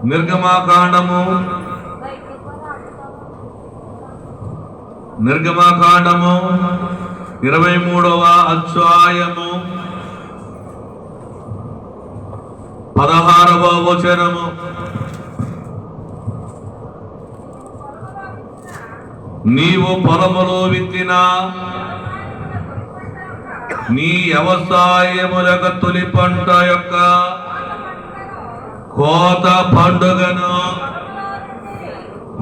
నిర్గమాకాండము 23వ అధ్యాయము 16వ వచనము. నీవు పొలములో విత్తిన నీ వ్యవసాయములకు తొలి పంట యొక్క కోత పండుగను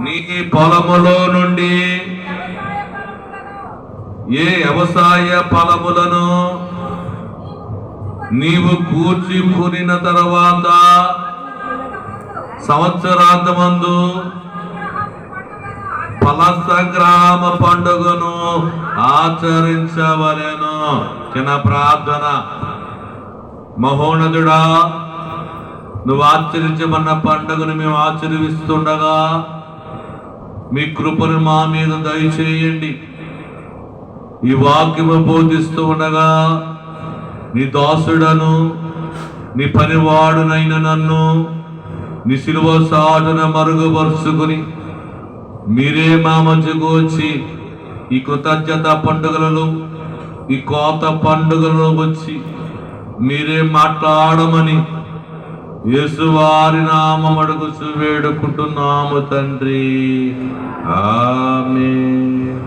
నీ పొలములో నుండి ఏ వ్యవసాయ ఫలములను నీవు కూర్చుకునిన తర్వాత సంవత్సరాంతమందు ఫల సంగ్రామ పండుగను ఆచరించవలెను. చిన్న ప్రార్థన. మహోన్నతుడా, నువ్వు ఆచరించమన్న పండుగను మేము ఆచరిస్తుండగా మీ కృపను మా మీద దయచేయండి. ఈ వాక్యము బోధిస్తూ ఉండగా నీ దాసుడను నీ పనివాడునైన నన్ను నీ శిలువ సాటున మరుగుపరుచుకుని మీరే మా మధ్యకు వచ్చి ఈ కృతజ్ఞత పండుగలలో ఈ కోత పండుగలలో వచ్చి మీరే మాట్లాడమని యేసువారి నామం అడుగుచు వేడుకుంటున్నాము తండ్రి. ఆమేన్.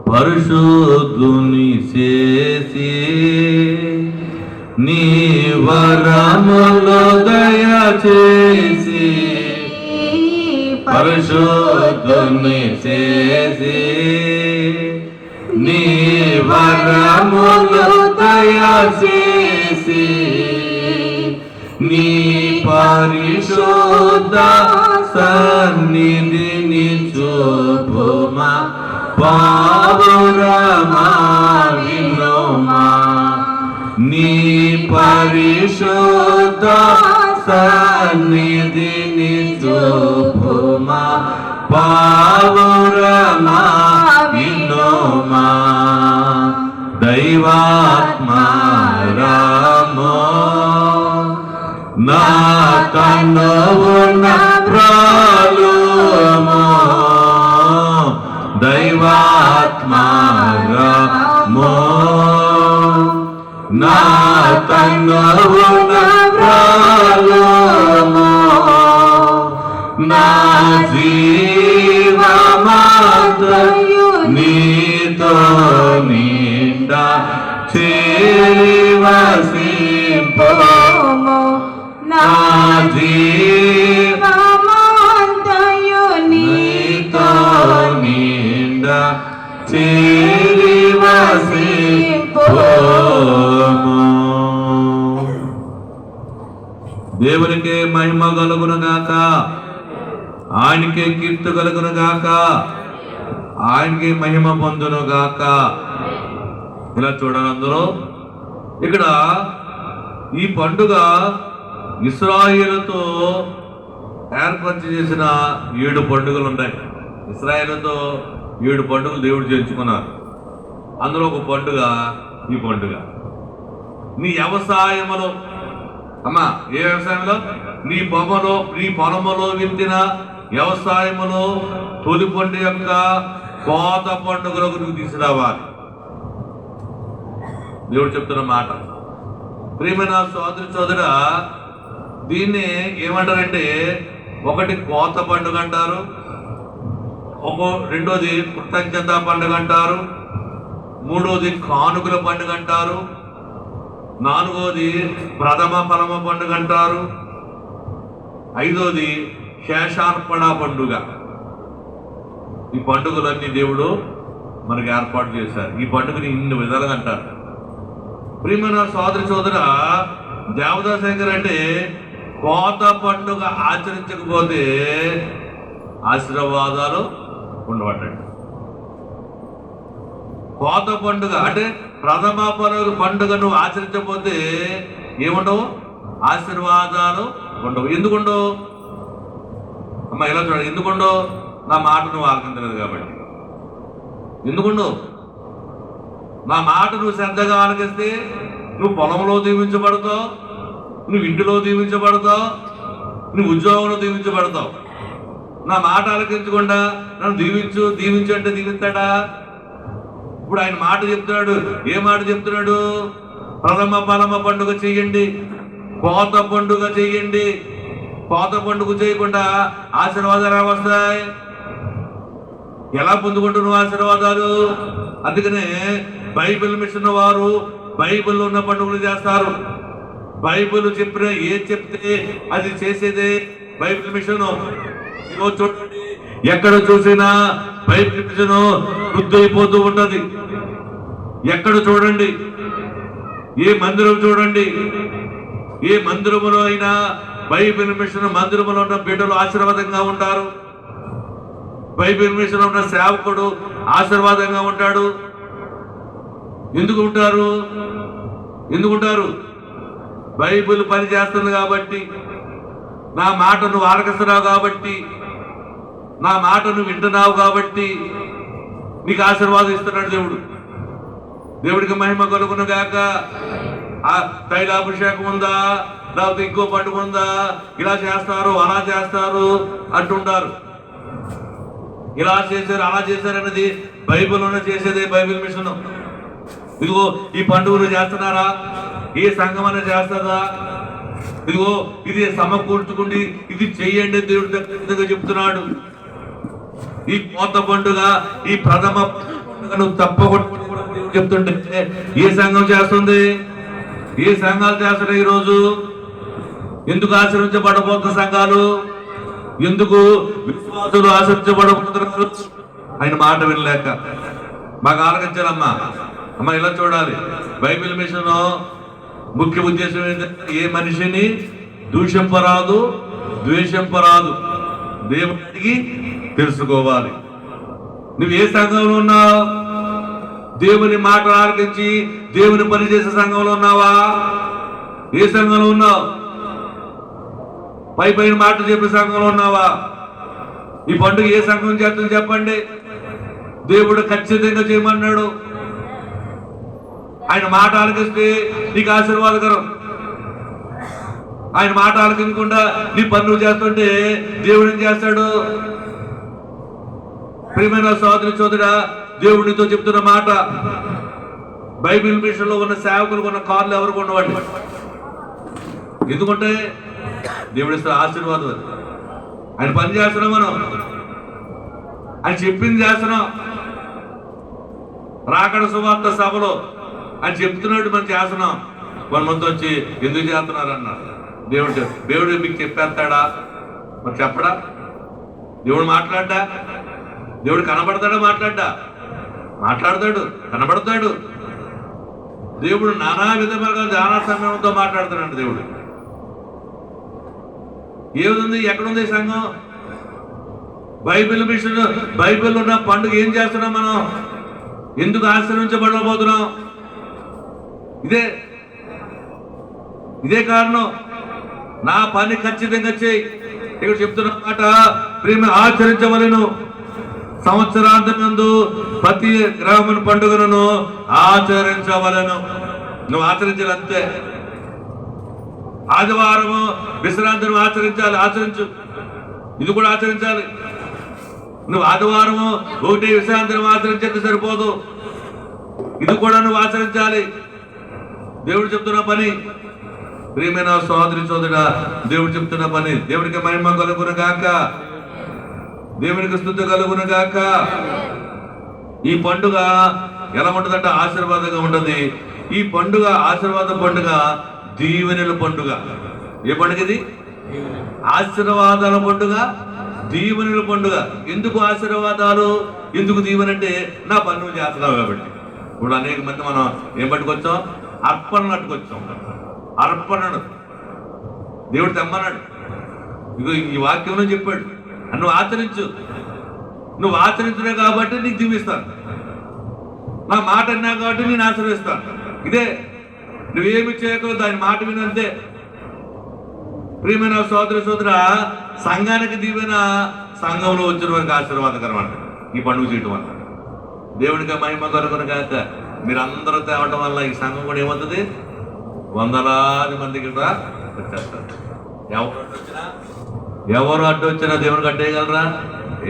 పరిశుద్ధుని చేసి నీ వరములు దయచేసి, పరిశుద్ధుని చేసి నీ వరములు దయచేసి, నీ పరిశుద్ధ సన్నిధిని చూపుమా పావురమా వినుమా. నీ పరిశుద్ధ సన్నిధిని చూపుమా పావురమా వినుమా. దైవాత్మా రామో నా కన్నున ప్రాలుమో. దైవాత్మా రామో నా కన్నున ప్రాలుమో. నా జీవమంతయు నీతో నిండా చేరి వసింపుము. నా జీవమంతయు నీతో నిండా చేరి వసింపుము. దేవునికే మహిమ కలుగునుగాక, ఆయనకే కీర్తి కలుగునుగాక, ఆయనకి మహిమ పొందునుగాక. ఇలా చూడాలి అందరూ. ఇక్కడ ఈ పండుగ ఇశ్రాయేలుతో ఏర్పాటు చేసిన 7 పండుగలు ఉన్నాయి. ఇశ్రాయేలుతో 7 పండుగలు దేవుడు చేర్చుకున్నారు. అందులో ఒక పండుగ ఈ పండుగ. నీ వ్యవసాయములో, అమ్మా ఏ వ్యవసాయంలో? నీ పొలములో విత్తిన వ్యవసాయములో తొలి పండు యొక్క కోత పండుగలకు నువ్వు తీసుకురావాలి. దేవుడు చెప్తున్న మాట. ప్రియమైన సోదరి సోదర, దీన్ని ఏమంటారంటే, ఒకటి కోత పండుగ అంటారు, రెండోది కృతజ్ఞత పండుగ అంటారు, మూడోది కానుకల పండుగ అంటారు, నాలుగోది ప్రథమ ఫలమ పండుగ అంటారు, ఐదోది శేషార్పణ పండుగ. ఈ పండుగలన్నీ దేవుడు మనకు ఏర్పాటు చేశారు. ఈ పండుగని ఇన్ని విధాలుగా అంటారు. ప్రియమైన సోదరి సోదర, దేవదాశంకర్ అంటే కోత పండుగ ఆచరించకపోతే ఆశీర్వాదాలు ఉండవటండి. కోత పండుగ అంటే ప్రథమ పండుగ నువ్వు ఆచరించకపోతే ఏముండవు? ఆశీర్వాదాలు ఉండవు. ఎందుకుండవు? అమ్మ ఇలా చూడండి. ఎందుకుండవు? నా మాట నువ్వు ఆలకించలేదు కాబట్టి. ఎందుకుండవు? నా మాట నువ్వు శ్రద్ధగా ఆలకిస్తే నువ్వు పొలంలో దీవించబడతావు, నువ్వు ఇంటిలో దీవించబడతావు, నువ్వు ఉద్యోగంలో దీవించబడతావు. నా మాట ఆలకించకుండా నన్ను దీవించు అంటే దీవిస్తాడా? ఇప్పుడు ఆయన మాట చెప్తున్నాడు. ఏ మాట చెప్తున్నాడు? ప్రథమ ఫలమ పండుగ చెయ్యండి, కోత పండుగ చెయ్యండి. కోత పండుగ చేయకుండా ఆశీర్వాదాలు ఎలా వస్తాయి? ఎలా పొందుకుంటున్నావు ఆశీర్వాదాలు? అందుకనే బైబిల్ మిషన్ వారు బైబిల్లో ఉన్న పండుగలు చేస్తారు. బైబిల్ చెప్పిన చెప్తే అది చేసేదే బైబిల్ మిషన్. ఈరోజు చూడండి, ఎక్కడ చూసినా బైబిల్ మిషన్ వృద్ధి అయిపోతూ ఉంటది. ఎక్కడ చూడండి, ఏ మందిరం చూడండి, ఏ మందిరములో అయినా బైబిల్ మిషన్ మందిరములో ఉన్న బిడ్డలు ఆశీర్వాదంగా ఉంటారు. బైబిల్ మిషన్ ఉన్న సేవకుడు ఆశీర్వాదంగా ఉంటాడు. ఎందుకుంటారు? బైబిల్ పని చేస్తుంది కాబట్టి, నా మాట నువ్వు ఆలకిస్తున్నావు కాబట్టి, నా మాట నువ్వు వింటున్నావు కాబట్టి నీకు ఆశీర్వాదం ఇస్తున్నాడు దేవుడు. దేవుడికి మహిమ కలుగును గాక. ఆ తైలాభిషేకం ఉందా, లేకపోతే ఇంకో పండుగ ఉందా, ఇలా చేస్తారు అలా చేస్తారు అంటుంటారు. ఇలా చేశారు అలా చేశారు అనేది బైబిల్లోనే చేసేదే బైబిల్ మిషన్. ఇదిగో ఈ పండుగలు చేస్తున్నారా? ఏ సంఘం అనే చేస్తుందా? ఇదిగో ఇది సమకూర్చుకుండి ఇది చెయ్యండి దేవుడి దగ్గర చెప్తున్నాడు. ఈ కోత పండుగ, ఈ ప్రథమ పండుగను తప్పకుండా చెప్తుంటే ఏ సంఘం చేస్తుంది? ఏ సంఘాలు చేస్తున్నాయి ఈరోజు? ఎందుకు ఆశ్రయించబడబోతున్న సంఘాలు? ఎందుకు విశ్వాసులు ఆశ్రయించబడబోతున్నారు? ఆయన మాట వినలేక. బాగా ఆలోచించాలమ్మా. అమ్మ ఇలా చూడాలి. బైబిల్ మిషన్ ముఖ్య ఉద్దేశం ఏంటంటే ఏ మనిషిని దూషింపరాదు, ద్వేషింపరాదు, దేవుడికి తెలుసుకోవాలి. నువ్వు ఏ సంఘంలో ఉన్నావు? దేవుని మాట ఆలకించి దేవుని పని చేసే సంఘంలో ఉన్నావా? ఏ సంఘంలో ఉన్నావు? పైన మాట చెప్పే సంఘంలో ఉన్నావా? ఈ పండుగ ఏ సంఘం చేస్తుంది చెప్పండి? దేవుడు ఖచ్చితంగా చేయమన్నాడు. ఆయన మాట ఆలకిస్తే నీకు ఆశీర్వాదకరం. ఆయన మాట ఆలకించకుండా నీ పనులు చేస్తుంటే దేవుడు ఏం చేస్తాడు? ప్రియమైన సోదరి సోదరుడా, దేవుడితో చెప్తున్న మాట, బైబిల్ మిషన్ లో ఉన్న సేవకులు ఉన్న కార్లు ఎవరు కొన్నవాడు? ఎందుకంటే దేవుడి ఆశీర్వాదం అది. ఆయన పని చేస్తున్నాం, మనం ఆయన చెప్పింది చేస్తున్నాం. రాకడ సువార్త సభలో ఆయన చెప్తున్నాడు, మనం చేస్తున్నాం. కొంతమంది వచ్చి ఎందుకు చేస్తున్నారు అన్నారు. దేవుడు మీకు చెప్పేస్తాడా? మరి చెప్పడా? దేవుడు మాట్లాడ్డా? దేవుడు కనబడతాడా? మాట్లాడతాడు, కనబడతాడు. దేవుడు నానా విధములుగా ధ్యాన సమయంతో మాట్లాడుతున్నాడు. దేవుడు ఏముంది? ఎక్కడుంది సంఘం? బైబిల్ మిషన్, బైబిల్ ఉన్న పండుగ ఏం చేస్తున్నాం మనం? ఎందుకు ఆశ్రయించబడబోతున్నాం? ఇదే కారణం. నా పని ఖచ్చితంగా చేయి. ఇక్కడ చెప్తున్న మాట, ప్రేమ ఆచరించవలెను. సంవత్సరాంతమందు ప్రతి గ్రామ పండుగను ఆచరించవలను. నువ్వు ఆచరించాలంతే. ఆదివారము విశ్రాంతిని ఆచరించు. ఇది కూడా ఆచరించాలి. నువ్వు ఆదివారము ఒకటి విశ్రాంతిని ఆచరించేది సరిపోదు, ఇది కూడా నువ్వు ఆచరించాలి. దేవుడు చెప్తున్న పని. ప్రియమైన సోదరి సోదరుడా, దేవుడు చెప్తున్న పని. దేవుడికి మహిమ కలుగును గాక, దేవునికి స్తుతి కలుగును గాక. ఈ పండుగ ఎలా ఉంటుందంటే ఆశీర్వాదంగా ఉంటుంది. ఈ పండుగ ఆశీర్వాద పండుగ, దీవెనల పండుగ. ఏ పండుగ ఇది? ఆశీర్వాదాల పండుగ, దీవెనల పండుగ. ఎందుకు ఆశీర్వాదాలు, ఎందుకు దీవెనంటే నా పన్ను చేస్తున్నావు కాబట్టి. ఇప్పుడు అనేక మంది మనం ఏం పట్టుకొచ్చాం? అర్పణను అట్టుకొచ్చాం. అర్పణను దేవుడు తెమ్మన్నాడు. ఇగో ఈ వాక్యంలో చెప్పాడు, నువ్వు ఆచరించునే కాబట్టి నీకు దీవిస్తాను. నా మాట అన్నా కాబట్టి నేను ఆశీర్వదిస్తాను. ఇదే, నువ్వేమి చేయకూడదు, ఆయన మాట వినంతే. ప్రియమైన సోదర సంఘానికి దీవెన, సంఘంలో వచ్చిన వారికి ఆశీర్వాదకరం అంట ఈ పండుగ చేయటం వల్ల. దేవుడికి మహిమ కలుగును గాక. మీరందరూ తేవటం వల్ల ఈ సంఘం కూడా ఏమవుతుంది? వందలాది మందికి కూడా వచ్చేస్తారు. ఎవరు వచ్చినా ఎవరు అడ్డు వచ్చినా దేవుని కట్టేయగలరా?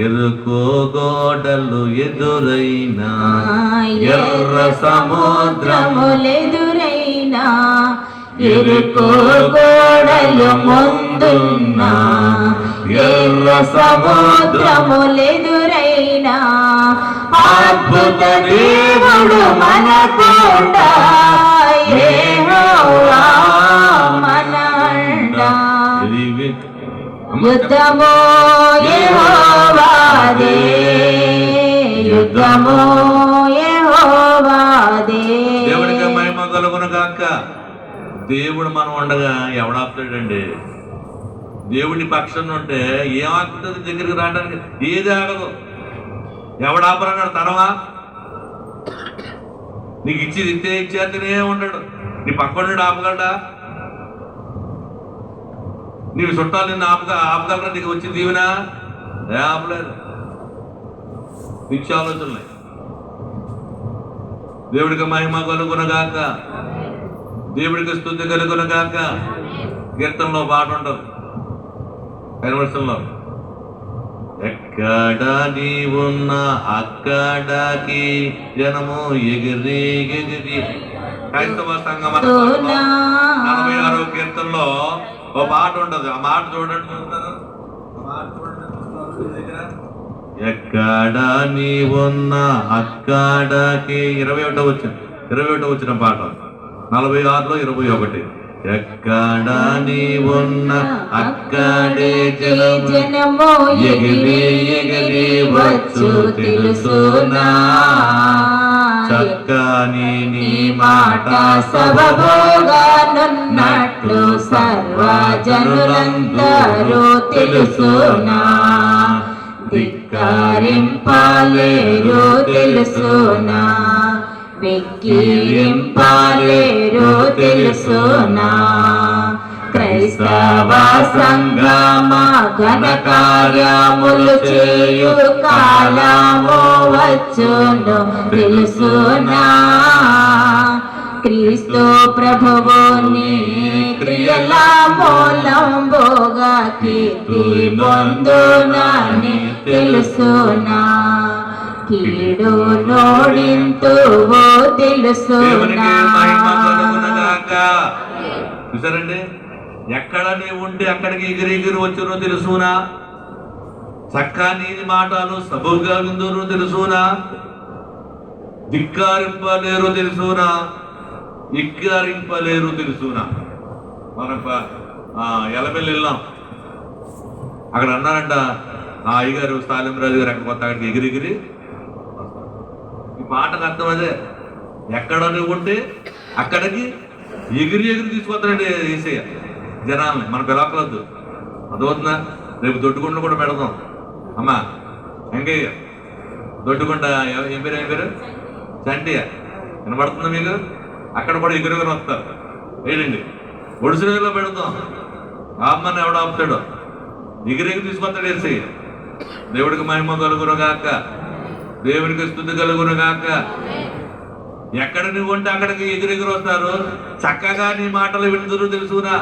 ఎరుకో గోడలు ఎదురైనా, ఎర్ర సముద్రములెదురైనా, ఎరుకో గోడలు ముందున్నా, ఎర్ర సముద్రములెదురైనా, అద్భుత దేవుడు మనకుండ, యెహోవా మన అండ. యుద్ధము యెహోవాదే, యుద్ధము యెహోవాదే. దేవుడికి మహిమ కలుగును గాక. దేవుడు మనం ఉండగా ఎవడాపుతాడండి? దేవుడి పక్షం ఉంటే ఏమాకుతుంది? దగ్గరికి రావడానికి ఏది ఆగదు. ఎవడాపరన్నాడు? తనవా? నీకు ఇచ్చేది ఇచ్చేస్తేనే ఉంటాడు. నీ పక్కనుండి ఆపగలడా? నీవు చుట్టాలు నిన్ను ఆపగలరా? నీకు వచ్చి దీవెనా? ఆపలేదు. పిచ్చి ఆలోచనలే. దేవుడికి మహిమ కలుగునగాక, దేవుడికి స్తుతి కలుగునగాక. కీర్తనలో పాట ఉంటుంది, కన్వర్షన్లో, ఎక్కడ నీవున్నా అక్కడికి జనము ఎగిరి ఎగిరి. క్రైస్తవ సంఘం 46వ కీర్తనలో ఓ పాట ఉంటుంది. ఆ మాట చూడండి, చూస్తారు. ఎక్కడ నీవున్నా అక్కడికి 21 వచ్చిన పాట 46లో 21. ఎక్కడ నీవున్నా అక్కడే జనము ఎగిరి ఎగిరి వచ్చు తెలుసునా, చక్కని నీ మాట సబబోగానున్నట్లు సర్వజనులందరూ తెలుసునా, ధిక్కరింపలేరు తెలుసునా, వెక్కిరింపలేరు తెలుసునా. క్రైస్తవ సంగమ ఘన కార్యములు చేయు కాలము వచ్చును తెలుసునా, క్రీస్తు ప్రభువుని క్రియల మూలంబుగా కీర్తి పొందునని తెలుసునా, కీడు నోడింతువో తెలుసునా. చూసారండి, ఎక్కడ నీవు ఉంటే అక్కడికి ఎగిరి వచ్చునో తెలుసునా, చక్కా నీది మాటలు సబుగా విందును తెలుసునా, ధిక్కరింపలేరు తెలుసునా, ఇక్కరింపలేరు తెలుసునా. మనం ఎలబెల్లి వెళ్ళాం, అక్కడ అన్నారంట ఆ అయ్యగారు స్థాలింరాజు గారు అక్కడ కొత్త అక్కడికి ఎగిరి. ఈ మాటకు అర్థం అదే, ఎక్కడ నువ్వు ఉంటే అక్కడికి ఎగిరి తీసుకొస్తాడండి ఏసయ్య జనాల్ని. మన పిలవకలద్దు, అదవుతుందా? రేపు దొడ్డుగుండ కూడా పెడదాం. అమ్మా వెంకయ్య దొడ్డుగుండ ఏం పేరు? చంటియ వినపడుతుందా మీకు? అక్కడ కూడా ఎగురుగా వస్తారు. ఏంటండి ఒడిసిలో పెడతాం. ఆ అమ్మని ఎవడ ఆపుతాడో ఎగిరి తీసుకొస్తాడు ఏసయ్య. దేవుడికి మహిమ కలుగునుగాక, దేవుడికి స్తుతి కలుగునుగాక. ఎక్కడ నువ్వు ఉంటే అక్కడికి ఎగిరి వస్తారు. చక్కగా నీ మాటలు వింటున్నారు తెలుసునా,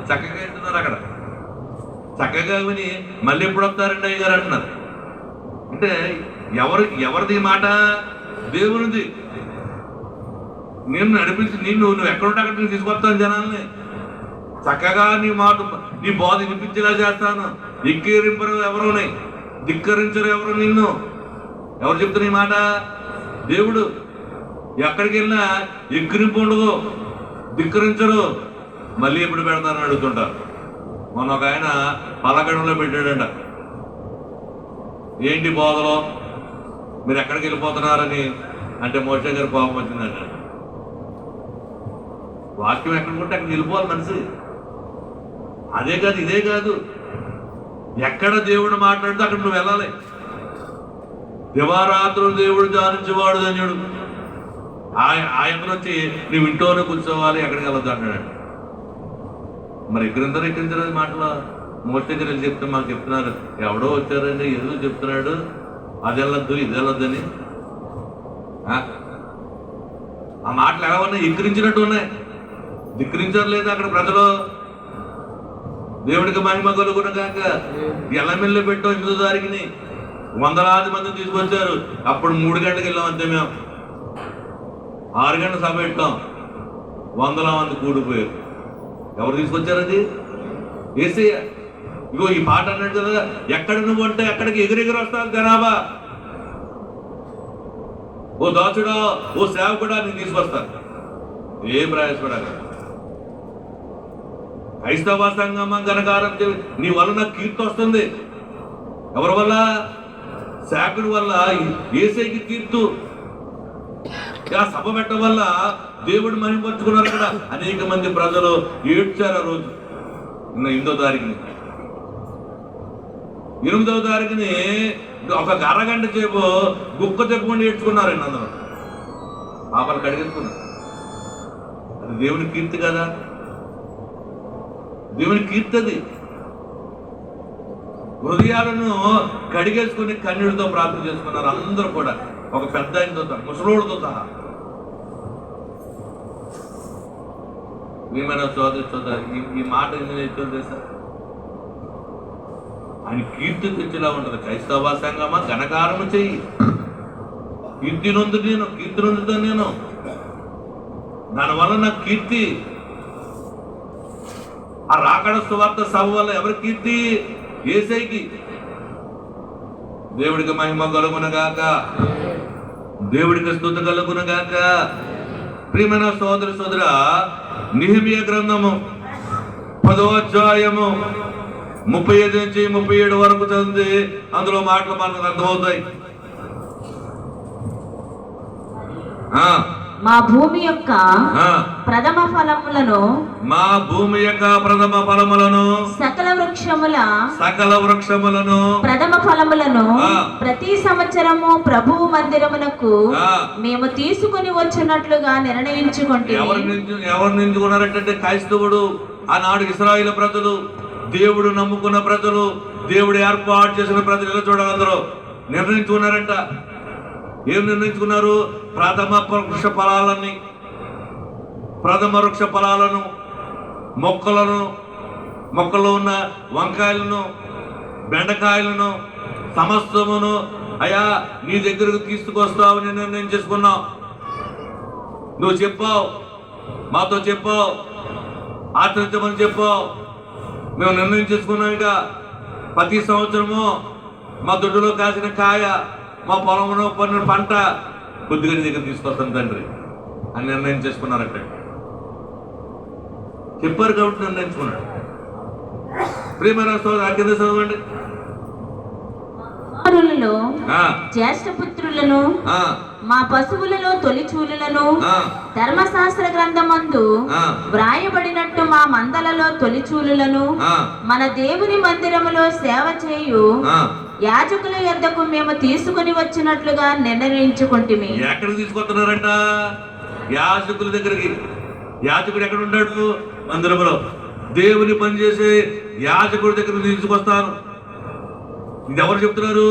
చక్కగా వింటున్నారు. అక్కడ చక్కగా విని మళ్ళీ ఎప్పుడు వస్తారండి అయ్యగారు అంటున్నారు. అంటే ఎవరిది మాట? దేవునిది. నేను నడిపించి నువ్వు ఎక్కడుంటే అక్కడికి తీసుకొస్తాను జనాల్ని. చక్కగా నీ మాట, నీ బోధ వినిపించేలా చేస్తాను. ఎక్కిరింపరు ఎవరున్నాయి, ధిక్కరించరు ఎవరు నిన్ను. ఎవరు చెప్తారు ఈ మాట? దేవుడు. ఎక్కడికి వెళ్ళినా ఎక్కిరింపు ఉండదు, ధిక్కరించరు. మళ్ళీ ఎప్పుడు పెడతారని అడుగుతుంటారు. మొన్న ఒక ఆయన పలకడంలో పెట్టాడంట, ఏంటి బోధలో మీరు ఎక్కడికి వెళ్ళిపోతున్నారని. అంటే మోషే గారి కోపం వచ్చిందంట. వాక్యం ఎక్కడికి అక్కడికి వెళ్ళిపోవాలి మనిషి. అదే కాదు, ఇదే కాదు, ఎక్కడ దేవుడు మాట్లాడితే అక్కడ నువ్వు వెళ్ళాలి. దివారాత్రులు దేవుడు ధ్యానించేవాడు ధన్యుడు. ఆయన వచ్చి నువ్వు ఇంట్లోనే కూర్చోవాలి, ఎక్కడికి వెళ్ళొద్దు అంటాడు. మరి ఎక్కడించలేదు మాటలో. మోస్టే గారు చెప్తే మాకు చెప్తున్నారు, ఎవడో వచ్చారండి ఏదో చెప్తున్నాడు, అది వెళ్ళొద్దు ఇది వెళ్ళొద్దని. ఆ మాటలు ఎలా ఉన్నాయి? ఎక్కిరించినట్టు ఉన్నాయి. ధిక్కరించారు లేదా అక్కడ ప్రజలు? దేవుడికి మహిమ కలుగును గాక. ఎల్లమిల్లు పెట్టాం 8వ తారీఖుని వందలాది మందిని తీసుకొచ్చారు. అప్పుడు 3 గంటలకు వెళ్ళాం అంతే. మేము 6 గంటల సభ పెట్టాం, వందల మంది కూడిపోయారు. ఎవరు తీసుకొచ్చారు? అది యేసయ్య. ఇగో ఈ పాట అన్నాడు కదా, ఎక్కడ నువ్వు అంటే ఎక్కడికి ఎగిరెగిరి వస్తారు జనాభా. ఓ దాచుడా, ఓ సేవకుడా, నేను తీసుకొస్తాను. ఏం ప్రయాసపడాలి. క్రైస్తవ సంగమం ఘనకారం నీ వల్ల నాకు కీర్తి వస్తుంది. ఎవరి వల్ల? సేవకుడి వల్ల యేసయ్యకి కీర్తు. ఆ సభ పెట్టడం వల్ల దేవుడు మహిమపరుచుకున్నారు కదా. అనేక మంది ప్రజలు ఏడ్చారు ఆ రోజు. 8వ తారీఖుని 8వ తారీఖుని ఒక అరగంట సేపు గుక్క చెప్పుకొని ఏడ్చుకున్నారండి అందరూ. పాపలు కడిగేసుకున్నారు. అది దేవుని కీర్తి కదా. దేవుని కీర్తి అది. హృదయాలను కడిగేసుకుని కన్నీటితో ప్రార్థన చేసుకున్నారు అందరూ కూడా, ఒక పెద్ద ఆయనతో సహా, ముసలోడితో సహా. ఏమైనా సోదరి ఈ మాట ఎందుకు తెచ్చారు తెలుసా? ఆయన కీర్తి తెచ్చేలా ఉంటుంది. క్రైస్తవ సంగమా ఘనకారము చెయ్యి. కీర్తి నొందుతాను నేను. దానివల్ల నాకు కీర్తి. ఆ రాకడ సువార్త సభ వల్ల ఎవరి కీర్తి? యేసయ్యకి. దేవుడికి మహిమ కలుగునగాక, దేవుడికి స్తుతి కలుగునగాక. ప్రియమైన సోదర సోదర, నెహెమీయా గ్రంథము 10వ అధ్యాయము 35 నుంచి 37 వరకు చదివితే అందులో మాటలు మనకు అర్థమవుతాయి. మా భూమి యొక్క ప్రథమ ఫలములను సకల వృక్షములను ప్రథమ ఫలములను ప్రతి సంవత్సరము ప్రభువు మందిరమునకు మేము తీసుకుని వచ్చినట్లుగా నిర్ణయించుకుంటే. ఎవరు నించుకున్నారంటే క్రైస్తవుడు. ఆనాడు ఇశ్రాయేలు ప్రజలు, దేవుడు నమ్ముకున్న ప్రజలు, దేవుడు ఏర్పాటు చేసిన ప్రజలు. ఎలా చూడాలి? అందరూ నిర్ణయించుకున్నారంట. ఏం నిర్ణయించుకున్నారు? ప్రథమ వృక్ష ఫలాలను, మొక్కలో ఉన్న వంకాయలను, బెండకాయలను సమస్తమును అయ్యా నీ దగ్గరకు తీసుకొస్తావు నేను నిర్ణయం చేసుకున్నావు. నువ్వు చెప్పావు, మాతో చెప్పావు, ఆచరించమని చెప్పావు. మేము నిర్ణయం చేసుకున్నాం. ఇక ప్రతి సంవత్సరము మా దొడ్డులో కాసిన కాయ, మా పొలంలో పడిన పంట కొద్దిగా నీ దగ్గర తీసుకొస్తాను తండ్రి అని నిర్ణయం చేసుకున్నారంటే. చెప్పారు కాబట్టి నిర్ణయించుకున్నాడు. ప్రియమైన సోదరు కింద చదవండి. జ్యేష్ఠపుత్రులను, మా పశువులలో తొలిచూలులను ధర్మశాస్త్ర గ్రంథమందు వ్రాయబడినట్టు మా మందలలో తొలిచూలులను మన దేవుని మందిరములో సేవ చేయు యాజకుల యొద్దకు మేము తీసుకుని వచ్చినట్లుగా నిర్ణయించుకుంటుమి. ఎక్కడికి తీసుకొస్తున్నారంట? యాజకుల దగ్గరికి. యాజకుడు ఎక్కడ ఉంటాడు? మందిరంలో. దేవుని పనిచేసే యాజకుడి దగ్గర తీసుకొస్తాను. ఇది ఎవరు చెప్తున్నారు?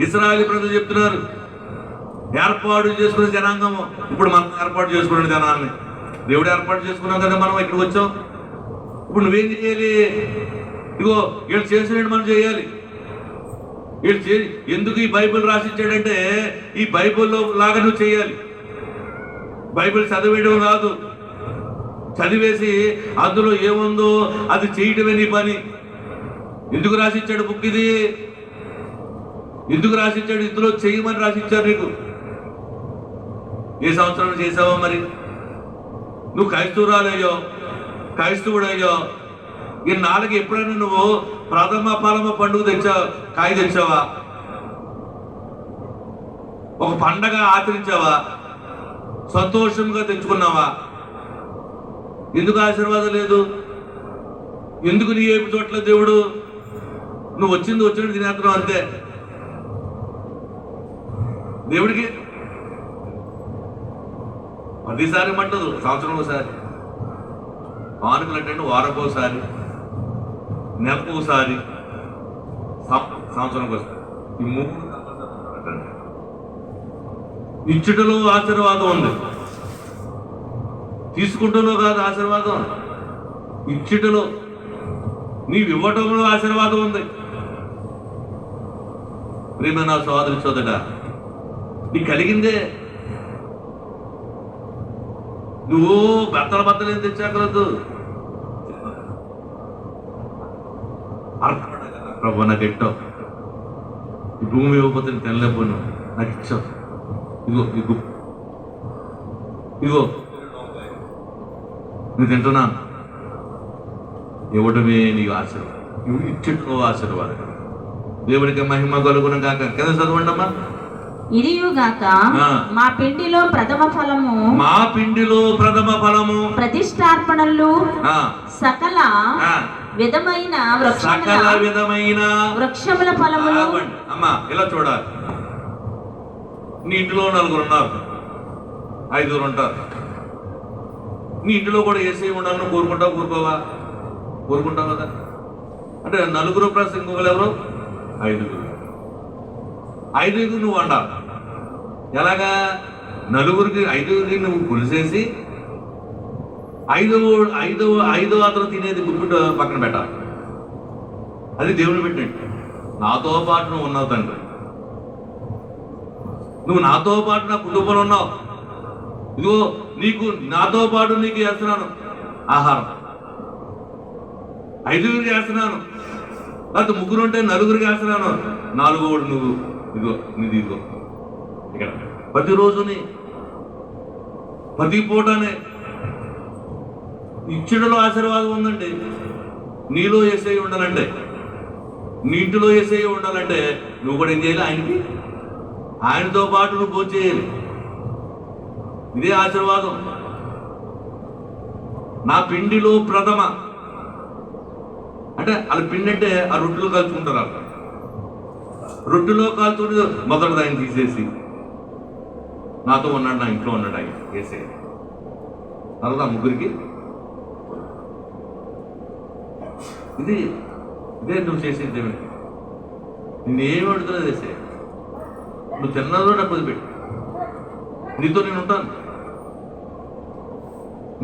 ఇశ్రాయేలు ప్రజలు చెప్తున్నారు. ఏర్పాటు చేసుకునే జనాంగము. ఇప్పుడు మనం ఏర్పాటు చేసుకునే జనాన్ని దేవుడు ఏర్పాటు చేసుకున్నాం కదా. మనం ఇక్కడికి వచ్చాం. ఇప్పుడు నువ్వేం చేయాలి? ఇగో వీళ్ళు చేసినట్టు మనం చేయాలి. ఎందుకు ఈ బైబిల్ రాసిచ్చాడంటే ఈ బైబిల్లో లాగా నువ్వు చేయాలి. బైబిల్ చదివేయడం కాదు, చదివేసి అందులో ఏముందో అది చేయటమే నీ పని. ఎందుకు రాసిచ్చాడు బుక్? ఇది ఎందుకు రాసిచ్చాడు? ఇందులో చేయమని రాసిచ్చారు నీకు. ఏ సంవత్సరం చేసావో మరి? నువ్వు క్రైస్తవురాలయ్యో, క్రైస్తవుడయ్యో, ఈ నాలుగు ఎప్పుడైనా నువ్వు ప్రథమ ఫలమ పండుగ తెచ్చావా? కాయ తెచ్చావా? ఒక పండగ ఆచరించావా? సంతోషంగా తెచ్చుకున్నావా? ఎందుకు ఆశీర్వాదం లేదు? ఎందుకు నీ ఏమి చోట్ల దేవుడు? నువ్వు వచ్చినట్టు తినేస్తున్నావు అంతే. దేవుడికి 10 మంటదు, సంవత్సరం ఒకసారి. కానుకలు అంటే వారంకి ఒకసారి, నెలకు ఒకసారి, సంవత్సరంకి వస్తుంది. ఈ 3 ఇచ్చుటలో ఆశీర్వాదం ఉంది. తీసుకుంటూలో కాదు ఆశీర్వాదం, ఇచ్చుటలో. నీవు ఇవ్వటంలో ఆశీర్వాదం ఉంది. ప్రియమైన సోదరి సోదరుడా, నీకు కలిగిందే. నువ్వు బత్తలు ఏం తెచ్చాకలదు. ప్రభు నాకు ఎట్టో ఈ భూమి ఇవ్వకపోతే నేను తినలేకపోను, నాకు ఇచ్చావు. ఇగో నేను తింటున్నాను. ఇవ్వటమే నీకు ఆశీర్వాదం, నువ్వు ఇచ్చటో ఆశీర్వాదం. దేవుడికి మహిమ కలుగును గాక. కింద చదవండి అమ్మా. ఇదియుగాక మా పిండిలో ప్రథమ ఫలము, మా పిండిలో ప్రథమ ఫలము, ప్రతిష్టార్పణలు, సకల విధమైన వృక్షముల ఫలములు. అమ్మా ఇలా చూడాలి. నీ ఇంటిలో 4 ఉన్నారు, 5 ఉంటారు. నీ ఇంటిలో కూడా ఏసీ ఉండాలని కోరుకుంటావు, కోరుకుంటావు కదా. అంటే 4 ప్లస్ ఇంకొకరు ఎవరు? 5 నువ్వు వండాలి. ఎలాగా? 5 నువ్వు పులిసేసి 5 అతను తినేది గుప్పిట పక్కన పెట్టాలి. అది దేవుడు పెట్టినట్టు. నాతో పాటు నువ్వు ఉన్నావు తండ్రి, నువ్వు నాతో పాటు నా కుటుంబంలో ఉన్నావు. ఇదిగో నాతో పాటు నీకు చేస్తున్నాను ఆహారం. 5 చేస్తున్నాను, లేకపోతే 3 ఉంటే 4 చేస్తున్నాను. 4 నువ్వు. ఇదిగో ఇక్కడ ప్రతిరోజుని ప్రతి పూటనే ఇచ్చడలో ఆశీర్వాదం ఉందండి. నీలో యేసయ్య ఉండాలంటే, నీ ఇంటిలో యేసయ్య ఉండాలంటే నువ్వు కూడా ఏం చేయాలి? ఆయనతో పాటు నువ్వు భోజనం చేయాలి. ఇదే ఆశీర్వాదం. నా పిండిలో ప్రథమ అంటే అది పిండి అంటే ఆ రొట్టెలో కాల్చుకుంటారు. అక్కడ రొట్టెలో కాల్చుకుంటే మొదటిది ఆయన తీసేసి నాతో ఉన్నాడు, నా ఇంట్లో ఉన్నాడు ఆయన వేసే తర్వాత 3కి. ఇదే నువ్వు చేసేది. నిన్నేమి అడుగుతున్నది వేసే. నువ్వు తిన్నదో నాకు వదిలిపెట్టు. నీతో నేను ఉంటాను,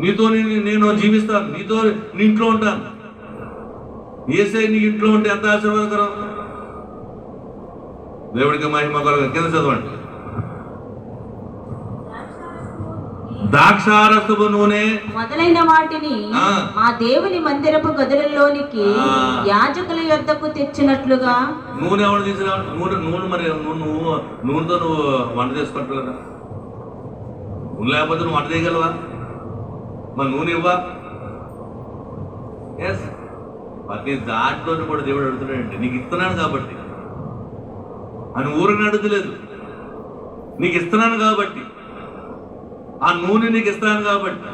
నీతో నేను జీవిస్తాను, నీతో నీ ఇంట్లో ఉంటాను. ఏసై నీ ఇంట్లో ఉంటే ఎంత ఆశీర్వాదకరం. దేవుడికి మహిమ కలుగు. కింద చదవండి. ద్రాక్షారసపు నూనె మొదలైన వాటిని మా దేవుని మందిరపు గదులలోనికి యాజకుల యొద్దకు తెచ్చినట్లుగా. నూనె ఎవరు తీసుకురా? నూనె మరి నూనెతో నువ్వు వంట చేసుకుంటావు కదా. నూనె లేకపోతే నువ్వు వంట చేయగలవా? మరి నూనె ఇవ్వా? ఎస్, ప్రతి దాంట్లో కూడా దేవుడు అడుగుతున్నాడంటే నీకు ఇస్తున్నాను కాబట్టి. అని ఊరిని అడుగులేదు, నీకు ఇస్తున్నాను కాబట్టి. ఆ నూనె నీకు ఇస్తున్నాను కాబట్టి,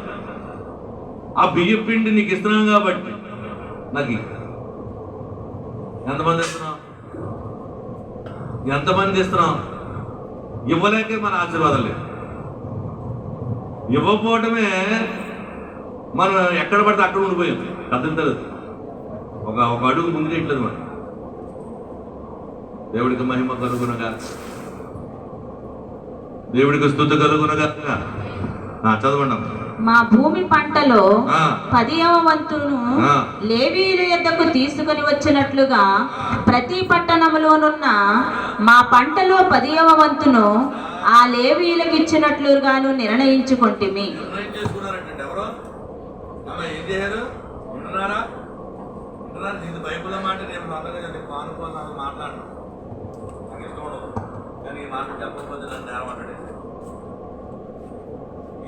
ఆ బియ్య పిండి నీకు ఇస్తున్నాను కాబట్టి. నాకు ఎంతమంది ఇస్తున్నావు? ఇవ్వలేకే మన ఆశీర్వాదం లేదు. ఇవ్వకపోవటమే మనం ఎక్కడ పడితే అక్కడ ఉండిపోయింది. అర్థం తెలియదు, ఒక అడుగు ముందు ఇట్లేదు. మనం దేవుడికి మహిమ కలుగునగా, దేవుడికి స్తుతి కలుగునగా. చదవండి. మా భూమి పంటలో 10వ వంతును లేవీయుల యొద్దకు తీసుకుని వచ్చినట్లుగా ప్రతి పట్టణములోనున్న మా పంటలో 10వ వంతును ఆ లేవీయులకు ఇచ్చినట్లుగాను నిర్ణయించుకొంటిమి.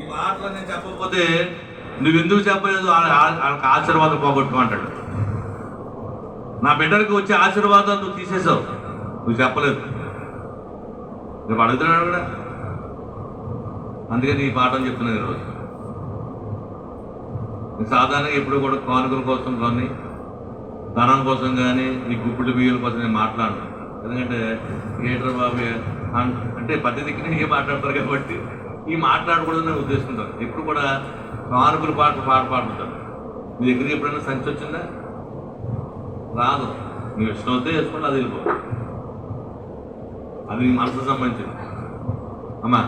ఈ మాటలు నేను చెప్పకపోతే నువ్వెందుకు చెప్పలేదు? వాళ్ళకి ఆశీర్వాదం పోగొట్టుమంటాడు. నా బిడ్డలకి వచ్చే ఆశీర్వాదాలు నువ్వు తీసేసావు, నువ్వు చెప్పలేదు. రేపు అడుగుతున్నాడు కూడా. అందుకని ఈ పాఠం చెప్తున్నాను ఈరోజు. సాధారణంగా ఎప్పుడు కూడా కానుకల కోసం కానీ ధనం కోసం కానీ నీ గుప్పుడు బియ్యుల కోసం నేను మాట్లాడను. ఎందుకంటే ఏటర్ బాబు అంటే పద్ధతికి నేను ఏం మాట్లాడతారు కాబట్టి ఈ మాట్లాడకూడదు నేను ఉద్దేశిస్తుంటాను. ఎప్పుడు కూడా కానుకలు పాడుతాను. మీ దగ్గరికి ఎప్పుడైనా సంచి వచ్చిందా? రాదు. నువ్వు ఇష్టం వస్తే వేసుకుంటే అది వెళ్ళిపో. అది నీ మనసుకు సంబంధించింది. అమ్మా,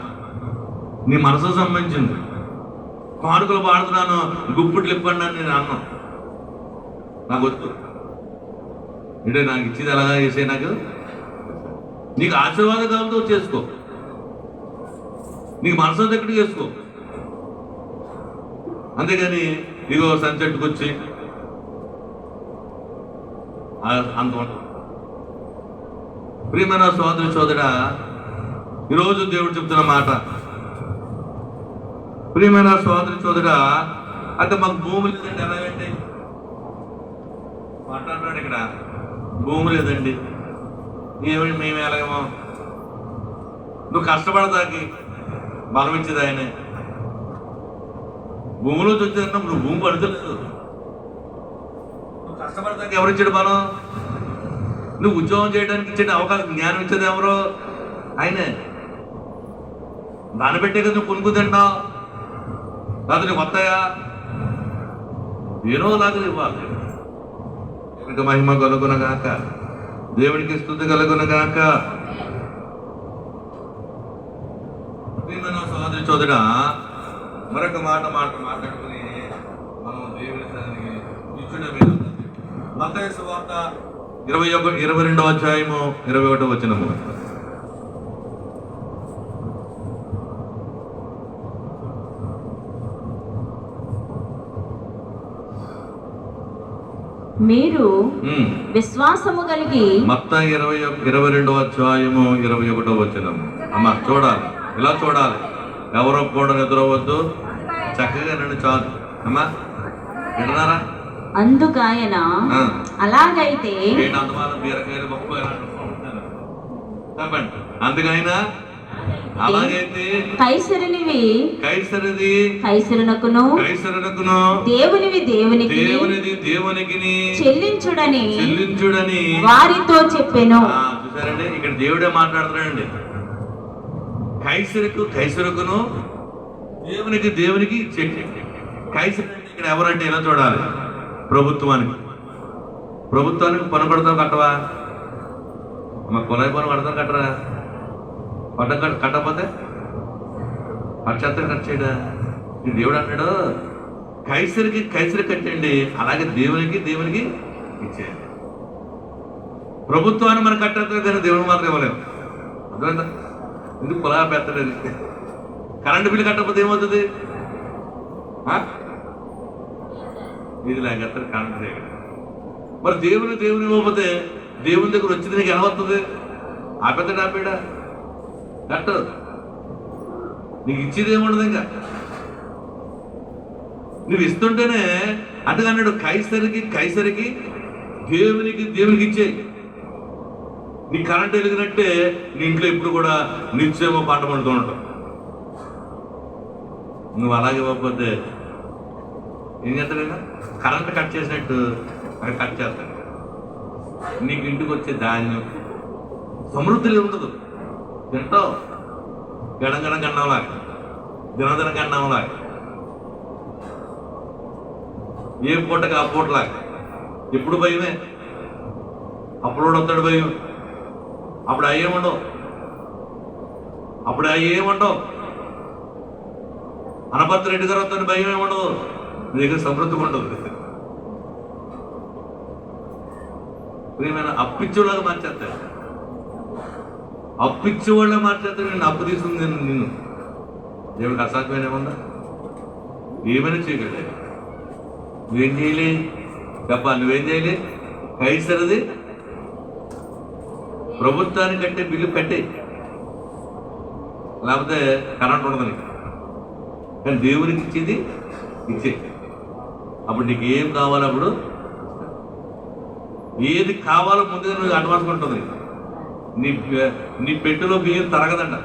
నీ మనసుకు సంబంధించింది. కానుకలు పాడుతున్నాను, గుప్పిట్లు ఇప్పండి అని నేను అన్నాను. నాకు వద్దు. అంటే నాకు ఇచ్చేది ఎలాగా చేసే నాకు నీకు ఆశీర్వాదం కావాలతో చేసుకో, నీకు మనసు దగ్గర చేసుకో. అంతేగాని ఇగో సన్సెట్కి వచ్చి అంత ప్రియమైన సోదరి సోదరా, ఈరోజు దేవుడు చెప్తున్న మాట, ప్రియమైన సోదరి సోదరా, అంటే మాకు భూమి లేదండి. ఎలాగండి మాట్లాడుతున్నాడు ఇక్కడ, భూమి లేదండి, ఏమిటి మేము ఎలాగేమో, నువ్వు కష్టపడదాకి బలం ఇచ్చేది ఆయనే. భూమిలో వచ్చేదన్నప్పుడు నువ్వు భూమి పడతలేదు, నువ్వు కష్టపడదాకి ఎవరిచ్చాడు బలం? నువ్వు ఉద్యోగం చేయడానికి ఇచ్చే అవకాశం, జ్ఞానం ఇచ్చేది ఎవరో? ఆయనే. దాన్ని పెట్టే కదా నువ్వు కొనుక్కు తింటావు, కాదు నీకు వస్తాయా? ఏనో లాగా ఇవ్వాలి. దేవునికి మహిమ కలుగునగాక, దేవునికి స్తుతి కలుగునగాక. సోదరి చోదరా, మరొక మాట మాట్లాడుకుని మనం దేవుని సన్నిధికి ఇచ్చుట. మత్తయి సువార్త 22వ అధ్యాయము 21వ వచనము. మీరు విశ్వాసము కలిగి, మత్తయి 22వ అధ్యాయము 21వ వచనము. అమ్మ చూడాలి, ఇలా చూడాలి, ఎవరో కూడా నిద్రవద్దు, చక్కగా నన్ను చాలు. అమ్మా వింటున్నారా? అందుకాయన అలాగైతే చెప్పండి. అందుకైనా అలాగైతే కైసరునివి కైసరునకును దేవునివి దేవునికి చెల్లించుడని వారితో చెప్పెను. చూసారండి, ఇక్కడ దేవుడే మాట్లాడుతున్నాడండి. కైసరుకును దేవునికి కైసరు ఇక్కడ ఎవరంటే ఎలా చూడాలి? ప్రభుత్వానికి పన్ను కడతాం కట్టవా? మా కులాయి పన్ను కడతాం కట్టరా? కట్టకపోతే పక్షాత్తం ఖర్చు చేయడా? దేవుడు అంటాడు కైసరికి కట్టండి, అలాగే దేవునికి ఇచ్చేయండి. ప్రభుత్వాన్ని మనం కట్టేస్తారు కానీ దేవుడు మాత్రం ఇవ్వలేము. అర్థమైందా? ఎందుకు కులా పెత్తలేదు? కరెంటు బిల్లు కట్టకపోతే ఏమవుతుంది? ఇది లేకపోతే కరెంటు దగ్గర. మరి దేవుని ఇవ్వకపోతే దేవుని దగ్గర వచ్చింది నీకు ఎలా వస్తుంది? ఆపేడా కట్టు, నీకు ఇచ్చేది ఏముండదు. ఇంకా నువ్వు ఇస్తుంటేనే అంటేగాడు కైసరికి దేవునికి ఇచ్చేయి. నీ కరెంట్ వెలిగినట్టే నీ ఇంట్లో ఎప్పుడు కూడా నిత్యమో పంట పండుతూ ఉంటావు. నువ్వు అలాగే ఇవ్వకపోతే ఏం చేస్తాడు? కరెంట్ కట్ చేసినట్టు అక్కడ కట్ చేస్తాడు. నీకు ఇంటికి వచ్చే ధాన్యం సమృద్ధిలో ఉండదు. తింటావు గడంగడం కన్నాంలాగా, దినదిన కన్నాంలాగా, ఏ పూటకి ఆ పూటలాగా. ఎప్పుడు భయమే, అప్పుడు వస్తాడు భయం, అప్పుడు అయ్యేముండవు. అనపత్ర రెడ్డి గారు వస్తాడు, భయం ఏముండదు. నీ దగ్గర సమృద్ధిగా ఉండదు. ప్రియమైన అప్పిచ్చేలాగా మార్చేస్తాడు, అప్పిచ్చేవాళ్ళ మార్చేస్తాడు. నేను అప్పు తీసుకుంది నిన్ను. దేవుడికి అసాధ్యమైన ఏమన్నా? ఏమైనా చేయగలే. నువ్వేం చేయలే చెప్పా? నువ్వేం చేయలే? కైసరిది ప్రభుత్వానికి కట్టే బిల్లు కట్టే, లేకపోతే కరెంట్ ఉండదు నీకు. కానీ దేవునికి ఇచ్చేది ఇచ్చే. అప్పుడు నీకు ఏం కావాలో అప్పుడు ఏది కావాలో ముందుగా నువ్వు అడ్వాన్స్ ఉంటుంది. నీ పెట్టెలో బియ్యం తరగదంట,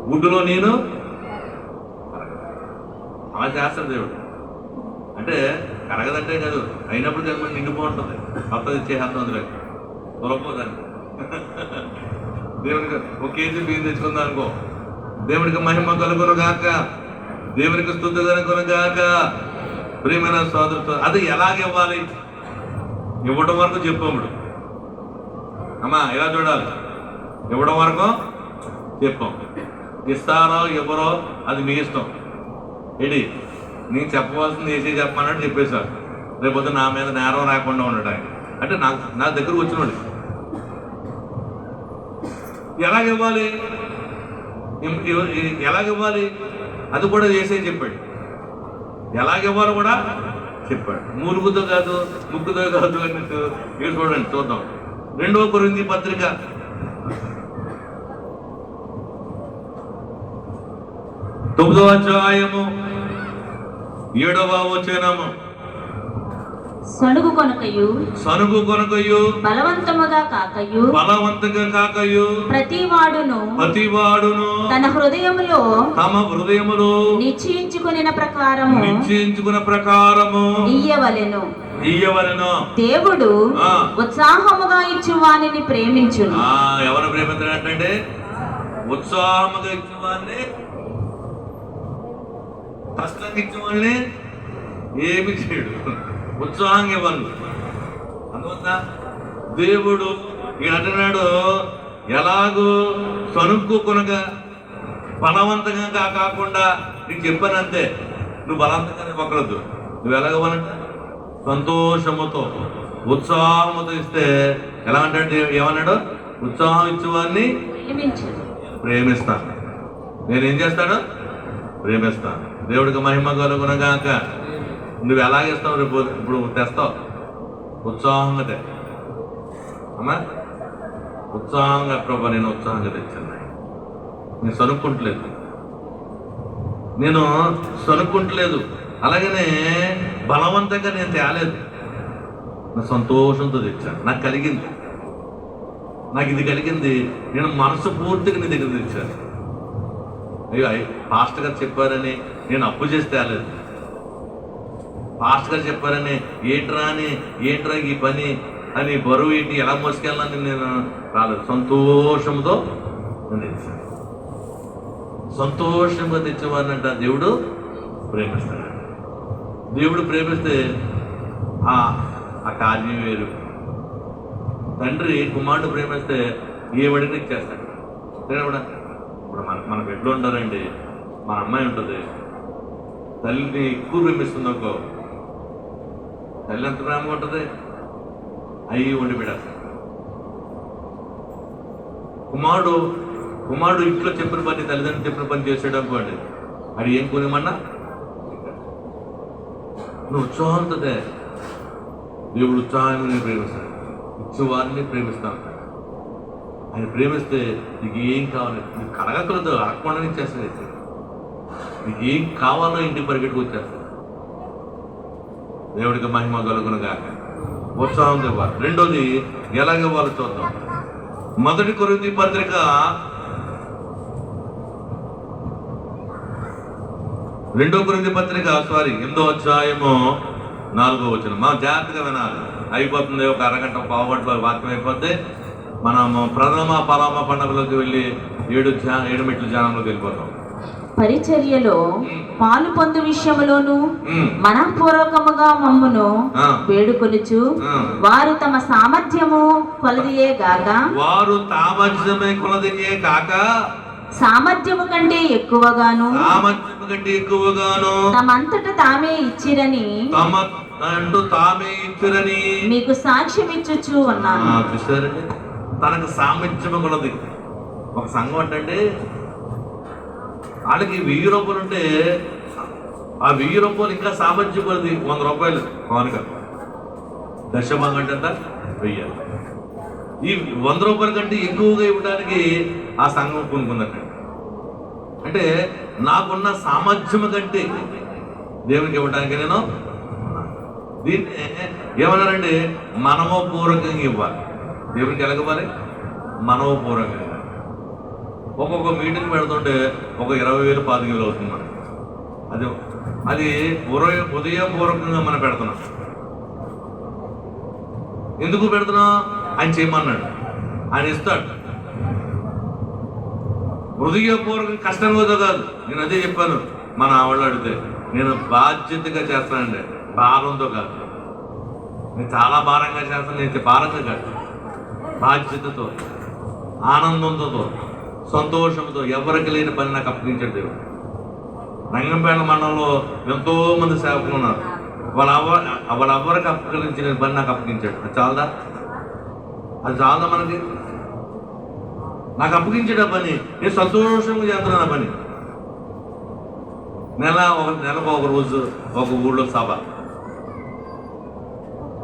గుడ్డులో నేను అలా చేస్తాడు దేవుడు. అంటే కరగదంటే కాదు, అయినప్పుడు జన్మ నిండిపోతుంది. కొత్తది ఇచ్చేస్తాం అందులో తొలపోదాన్ని. దేవునికి 1 కేజీ బియ్యం తెచ్చుకుందా అనుకో, దేవునికి మహిమ కలుగును గాక, దేవునికి స్తుతి కలుగును గాక. ప్రియమైన సోదరుతో అది ఎలాగివ్వాలి? ఇవ్వడం వరకు చెప్పాముడు. అమ్మా ఎలా చూడాలి? ఇవ్వడం వరకు చెప్పాం. ఇస్తారో ఇవ్వరో అది మీ ఇష్టం. ఏంటి నేను చెప్పవలసింది ఏసీ చెప్పమన్నట్టు చెప్పేశారు. రేపొద్దు నా మీద నేరం రాకుండా ఉన్నాడు ఆయన. అంటే నా దగ్గరకు వచ్చినోడు ఎలాగివ్వాలి, ఎలాగివ్వాలి అది కూడా చేసే చెప్పాడు. ఎలాగివ్వాలో కూడా చెప్పాడు. మూలుగుతో కాదు, ముక్కుతో కాదు అన్నట్టు. మీరు చూడండి, చూద్దాం. 2వ కొరింథీ పత్రిక 9వ అధ్యాయము 7వ వచనము. సనుగు కొనకయు బలవంతముగా కాకయు ప్రతివాడును తన హృదయములో నిశ్చయించుకున్న ప్రకారము ఇయ్యవలెను. దేవుడు ఉత్సాహముగా ఇచ్చు వానిని ప్రేమించును. ఎవరు ప్రేమించాడంటే ఉత్సాహముగా ఇచ్చు వాడిని, కష్టంగా ఇచ్చు వాళ్ళని ఏమి చేయడు, ఉత్సాహంగా ఇవ్వాలి. అందువల్ల దేవుడు అంటున్నాడు, ఎలాగూ సనుక్కు కొనక బలవంతంగా కాకుండా నీకు చెప్పానంతే, నువ్వు బలవంతంగానే పక్కడద్దు. నువ్వు ఎలాగవ్వాలంట సంతోషముతో ఉత్సాహముతో ఇస్తే ఎలా అంటే ఏమన్నాడు, ఉత్సాహం ఇచ్చేవాడిని ప్రేమిస్తాను. నేనేం చేస్తాడు, ప్రేమిస్తాను. దేవుడికి మహిమ కలుగునగాక. నువ్వు ఎలాగేస్తావు, రేపు ఇప్పుడు తెస్తావు ఉత్సాహంగా అమ్మా, ఉత్సాహంగా ప్రభా నేను ఉత్సాహంగా తెచ్చాను. నేను సనుక్కుంటలేదు, అలాగనే బలవంతంగా నేను తేలేదు. నా సంతోషంతో తెచ్చాను. నాకు కలిగింది, నాకు ఇది కలిగింది, నేను మనసు పూర్తిగా నీ దగ్గర తెచ్చాను. అయ్యో పాస్టర్ గారు చెప్పారని నేను అప్పు చేసి తేలేదు. పాస్టర్ గారు చెప్పారని ఏంట్రా ఈ పని అని బరువు ఏంటి ఎలా మోసుకెళ్ళాలని నేను రాలేదు. సంతోషంతో నేను తెచ్చాను. సంతోషంగా తెచ్చేవాడినంట దేవుడు ప్రేమిస్తాడు. దేవుడు ప్రేమిస్తే ఆ కార్యం వేరు. తండ్రి కుమారుడు ప్రేమిస్తే ఏమడిగినా ఇచ్చేస్తాడు. కూడా ఇప్పుడు మనకు ఎట్లా ఉంటారండి, మన అమ్మాయి ఉంటుంది, తల్లిని ఎక్కువ ప్రేమిస్తుందనుకో, తల్లి ఎంత ప్రేమగా ఉంటుంది, అయ్యి వండి పెడతాడు. కుమారుడు ఇంట్లో చెప్పిన పని, తల్లిదండ్రులు చెప్పిన పని చేసాడు అనుకోండి, అది ఏం కొనిమన్నా నువ్వు ఉత్సాహంతో దేవుడు ఉత్సాహాన్ని నేను ప్రేమిస్తాడు. ఇచ్చేవారిని ప్రేమిస్తాను. ఆయన ప్రేమిస్తే నీకు ఏం కావాలి, నీకు కడగకలతో అడగకుండా ఇచ్చేస్తాడు. నీకు ఏం కావాలో ఇంటికి పరిగెట్టుకు వచ్చేస్తాడు. దేవుడికి మహిమ కలుగునుగాక. ఉత్సాహం ఇవ్వాలి. రెండోది ఎలాగివ్వాలో చూద్దాం. 1 కొరింథీ పత్రిక 2వ కొరింథీ పత్రిక 8వ అధ్యాయము 4వ వచనం. మనం జాగ్రత్తగా వినాలి. అయిపోతుంది, ఒక అరగంట పావుగంటలో వాక్యం అయిపోతే మనము ప్రథమ పలామ పండుగలోకి వెళ్ళి 7 మెట్ల ధ్యానంలోకి వెళ్ళిపోతాం. పరిచర్యలో పాలు పొందు విషయములోను మనఃపూర్వకముగా మమ్మును వేడుకొనుచు వారు తమ సామర్థ్యము కొలదియే గాక సామర్థ్యము కంటే ఎక్కువగాను తమంతట తామే ఇచ్చిరని మీకు సాక్ష్యం ఇచ్చుచు ఉన్నాను. తనకు సామర్థ్యము కొలది. ఒక సంఘం అంటే వాళ్ళకి 1000 రూపాయలు ఉంటే ఆ 1000 రూపాయలు ఇంకా సామర్థ్యం కొలది 100 రూపాయలు కానుక. దశభాగం అంటే 1000. ఈ 100 రూపాయల కంటే ఎక్కువగా ఇవ్వడానికి ఆ సంఘం కొనుక్కుందట. అంటే నాకున్న సామర్థ్యం కంటే దేవునికి ఇవ్వడానికి నేను దీన్ని ఏమన్నారంటే మనవపూర్వకంగా ఇవ్వాలి. దేవునికి ఎలాగవ్వాలి, మనవపూర్వకంగా. ఒక్కొక్క మీటింగ్ పెడుతుంటే ఒక 20,000 25,000 అవుతుంది మనకి. అది ఉదయపూర్వకంగా మనం పెడుతున్నాం. ఎందుకు పెడుతున్నాం, ఆయన చేయమన్నాడు, ఆయన ఇస్తాడు. హృదయపూర్వకం కష్టంగా కాదు. నేను అదే చెప్పాను, మన ఆవిడ అడిగితే నేను బాధ్యతగా చేస్తానండి, భారంతో కాదు. నేను చాలా భారంగా చేస్తాను, నేను భారంగా కాదు, బాధ్యతతో, ఆనందంతో, సంతోషంతో. ఎవరికి లేని పని నాకు అప్పగించాడు దేవుడు. రంగంపేట మండలంలో ఎంతో మంది సేవకులు ఉన్నారు. వాళ్ళెవ్వరికి అప్పగించిన పని నాకు అప్పగించాడు. అది చాలదా? అది చాలదా మనకి? నాకు అప్పగించేట పని నేను సంతోషంగా చేస్తున్నాను. ఆ పని నెలకు ఒక రోజు ఒక ఊళ్ళో సభ,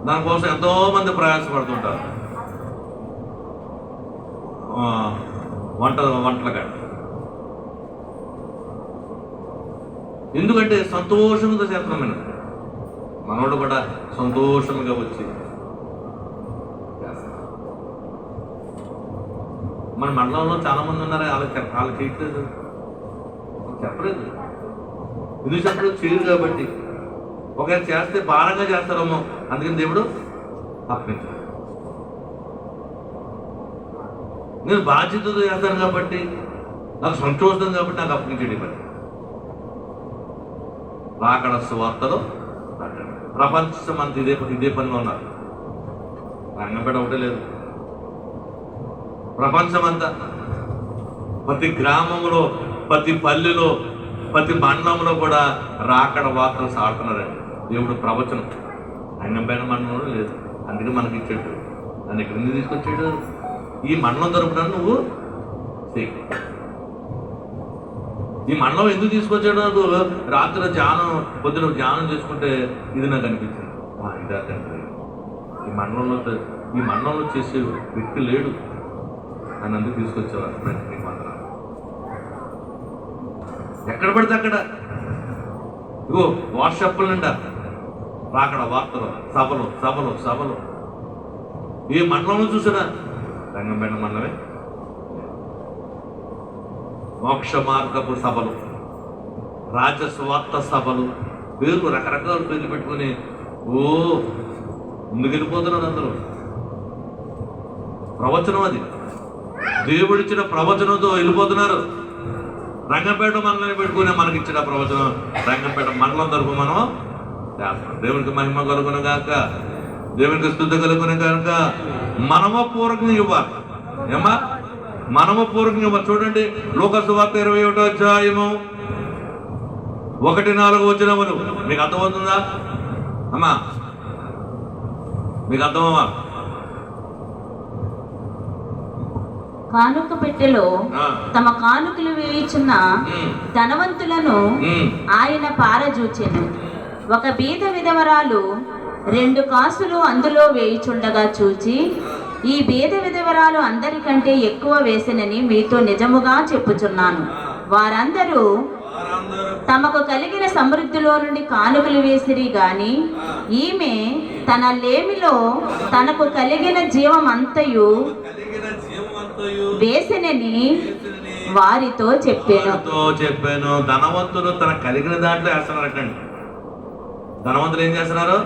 దానికోసం ఎంతో మంది ప్రయాసపడుతుంటారు. వంటల కాడ ఎందుకంటే సంతోషంగా చేస్తున్నాం. మనోడు కూడా సంతోషంగా వచ్చి మన మండలంలో చాలా మంది ఉన్నారు, వాళ్ళు చేయట్లేదు, చెప్పలేదు. ఎందుకు చెప్పలేదు? చేయరు కాబట్టి. ఒకవేళ చేస్తే భారంగా చేస్తారేమో, అందుకని దేవుడు అప్పగించాడు. నేను బాధ్యతతో చేస్తాను కాబట్టి, నాకు సంతోషం కాబట్టి నాకు అప్పగించాడు. పని రాకడ సువార్తలో ప్రపంచం అంత ఇదే పనిలో ఉన్నారు. రంగంపేట ఒకటే లేదు, ప్రపంచమంతా ప్రతి గ్రామంలో, ప్రతి పల్లెలో, ప్రతి మండలంలో కూడా రాకడ వార్తలు సాడుతున్నారండి. దేవుడు ప్రవచనం రంగంపేట మండలంలో లేదు, అందుకే మనకి ఇచ్చాడు. నన్ను ఎక్కడి నుంచి తీసుకొచ్చాడు? ఈ మండలం దొరకడానికి నువ్వు చెయ్యి. ఈ మండలం ఎందుకు తీసుకొచ్చాడు? నాకు రాత్రి పొద్దున ధ్యానం చేసుకుంటే ఇది నాకు అనిపించింది. ఇదే తండ్రి, ఈ మండలంలో చేసే వ్యక్తి లేడు అని అందుకు తీసుకొచ్చేవారు. ఎక్కడ పడితే అక్కడ ఇగో వాట్సాప్లు నిండా రాకడ వార్తలు, సభలు. ఏ మండలంలో చూసినా రంగంపేట మండలమే. మోక్ష మార్గపు సభలు, రాజస్వార్త సభలు, పేర్లు రకరకాల పేర్లు పెట్టుకుని ముందుకు వెళ్ళిపోతున్నారు అందరూ. ప్రవచనం అది, దేవుడిచ్చిన ప్రవచనంతో వెళ్ళిపోతున్నారు. రంగంపేట మండలం పెట్టుకునే మనకి ఇచ్చిన ప్రవచనం రంగంపేట మండలం తరపు మనం చేస్తాం. దేవునికి మహిమ కలుగును గాక, దేవునికి స్తుతి కలుగును గాక. మనమపూర్వకంగా ఇవ్వాలి. ఏమా? మనమపూర్వకంగా ఇవ్వాలి. చూడండి, లూకాసు వార్త 21వ అధ్యాయము 1-4 వచనములు. మీకు అర్థమవుతుందా అమ్మా? మీకు అర్థమమ్మా? కానుక పెట్టెలో తమ కానుకలు వేయుచున్న ధనవంతులను ఆయన పారజూచెను. ఒక బీద విధవరాలు 2 కాసులు అందులో వేయుచుండగా చూచి, ఈ బీద విధవరాలు అందరికంటే ఎక్కువ వేసినని మీతో నిజముగా చెప్పుచున్నాను. వారందరూ తమకు కలిగిన సమృద్ధిలో నుండి కానుకలు వేసిరి గాని ఈమె తన లేమిలో తనకు కలిగిన జీవమంతయు వేసినని వారితో చెప్పాను. ధనవంతులు తన కలిగిన దాంట్లో వేస్తున్నారటండి. ధనవంతులు ఏం చేస్తున్నారు?